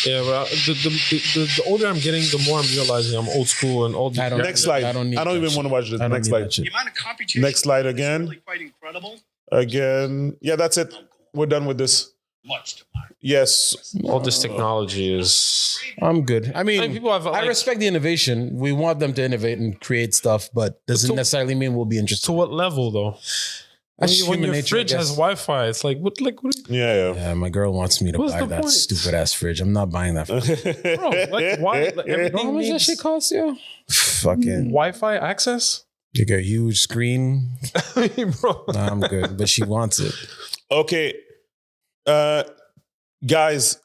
Speaker 3: Yeah, well, the older I'm getting, the more I'm realizing I'm old school and old.
Speaker 1: Next slide. I don't even want to watch the next slide.
Speaker 10: The amount of computation
Speaker 1: Next slide again.
Speaker 10: is really quite incredible.
Speaker 1: Again. Yeah, that's it. We're done with this.
Speaker 10: Much too much.
Speaker 1: Yes.
Speaker 3: All this technology is...
Speaker 2: I'm good. I mean,
Speaker 3: people have,
Speaker 2: I respect the innovation. We want them to innovate and create stuff, but doesn't necessarily mean we'll be interested.
Speaker 3: To what level, though? When your fridge has Wi-Fi, it's like what?
Speaker 1: Yeah.
Speaker 2: My girl wants me to buy that stupid ass fridge. I'm not buying that fridge.
Speaker 3: Bro, like why? Like, everything
Speaker 2: how much that shit costs you? Fucking
Speaker 3: Wi-Fi access.
Speaker 2: You get a huge screen.
Speaker 3: Bro.
Speaker 2: Nah, I'm good, but she wants it.
Speaker 1: Okay, guys.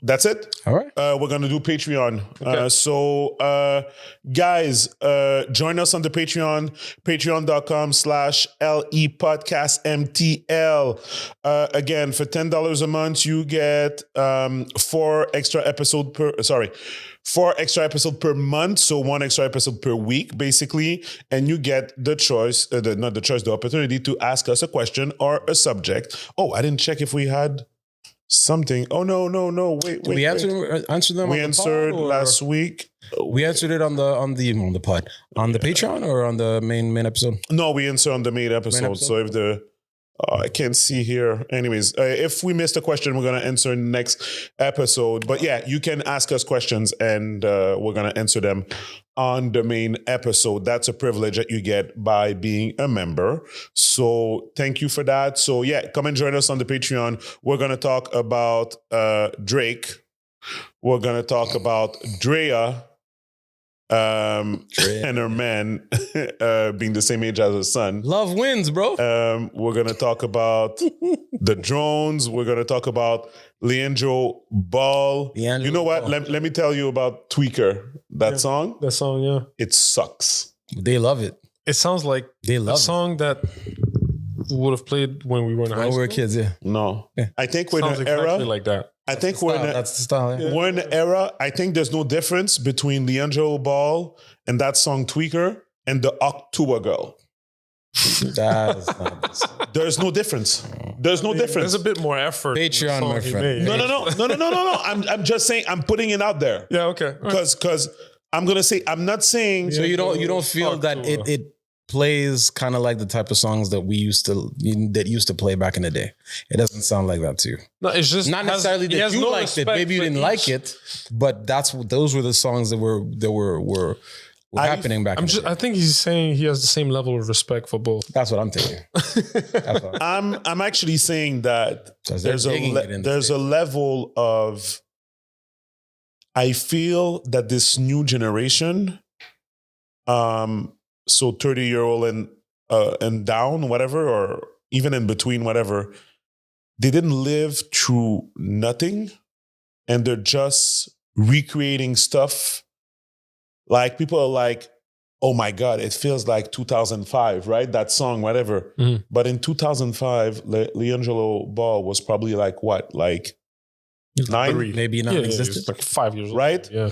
Speaker 1: That's it.
Speaker 2: All right.
Speaker 1: We're gonna do Patreon.
Speaker 3: Okay.
Speaker 1: So guys, join us on the Patreon, patreon.com/LE Podcast MTL. Again, for $10 a month, you get 4 extra episodes per month. So 1 extra episode per week, basically. And you get the choice, the opportunity to ask us a question or a subject. Oh, I didn't check if we had something. Oh, no. Wait.
Speaker 2: We answered them.
Speaker 1: We answered last week.
Speaker 2: We answered it on the pod, on the Patreon or on the main episode.
Speaker 1: No, we answered on the main episode. So if I can't see here. Anyways, if we missed a question, we're gonna answer next episode. But yeah, you can ask us questions, and we're gonna answer them on the main episode. That's a privilege that you get by being a member. So thank you for that. So yeah, come and join us on the Patreon. We're gonna talk about Drake. We're gonna talk about Drea. And her man being the same age as her son.
Speaker 2: Love wins, bro.
Speaker 1: We're gonna talk about the drones. We're gonna talk about Liangelo Ball. You know what? Let me tell you about Tweaker. That song.
Speaker 3: That song, yeah.
Speaker 1: It sucks.
Speaker 2: They love it.
Speaker 3: It sounds like a song that would have played when we were in high school.
Speaker 2: When we were kids, yeah.
Speaker 1: No.
Speaker 2: Yeah.
Speaker 1: I think we're in an
Speaker 3: exactly
Speaker 1: era
Speaker 3: like that.
Speaker 1: I think
Speaker 2: that's the style. Yeah.
Speaker 1: We're in an era. I think there's no difference between Liangelo Ball and that song Tweaker and the October Girl.
Speaker 2: That is not
Speaker 1: There's no difference. There's no difference.
Speaker 3: There's a bit more effort.
Speaker 2: Patreon, my friend.
Speaker 1: No. I'm just saying. I'm putting it out there.
Speaker 3: Yeah. Okay.
Speaker 1: Because I'm gonna say. I'm not saying.
Speaker 2: So you don't feel that it plays kind of like the type of songs that used to play back in the day. It doesn't sound like that to you.
Speaker 3: No, it's just
Speaker 2: not necessarily that you liked it. Maybe you didn't like it, but those were the songs that were happening back.
Speaker 3: I think he's saying he has the same level of respect for both.
Speaker 2: That's what I'm thinking.
Speaker 1: I'm actually saying that there's a level of. I feel that this new generation, so 30-year-old and down, whatever, or even in between, whatever, they didn't live through nothing, and they're just recreating stuff. Like people are like, "Oh my God, it feels like 2005, right? That song, whatever."
Speaker 3: Mm-hmm.
Speaker 1: But in 2005, Liangelo Ball was probably like what, like 9,
Speaker 2: maybe not existed,
Speaker 3: like 5 years old,
Speaker 1: right?
Speaker 3: Yeah.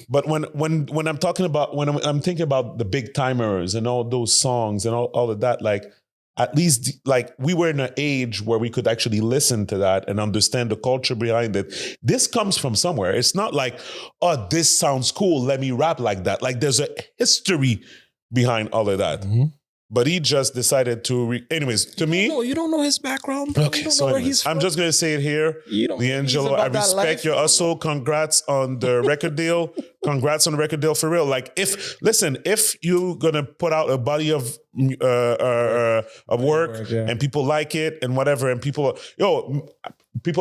Speaker 1: But when I'm talking about when I'm thinking about the big timers and all those songs and all of that, like at least like we were in an age where we could actually listen to that and understand the culture behind it. This comes from somewhere. It's not like, oh, this sounds cool, let me rap like that. Like there's a history behind all of that. Mm-hmm. But he just decided to. Anyways, to me,
Speaker 2: you don't know his background.
Speaker 1: Okay, so anyways, I'm just gonna say it here. Liangelo, I respect your hustle. Congrats on the record deal. Congrats on the record deal for real. Like, if you're gonna put out a body of work and people like it and whatever, and people are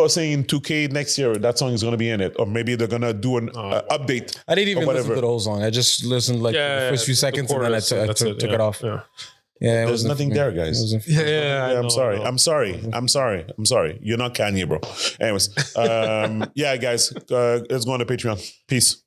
Speaker 1: saying in 2K next year that song is gonna be in it, or maybe they're gonna do an update.
Speaker 2: I didn't even listen to the whole song. I just listened the first few seconds and then I took it off.
Speaker 3: Yeah.
Speaker 2: Yeah,
Speaker 1: there's nothing there, guys. I'm sorry. I'm sorry. You're not Kanye, bro. Anyways, yeah, guys, let's go on to Patreon. Peace.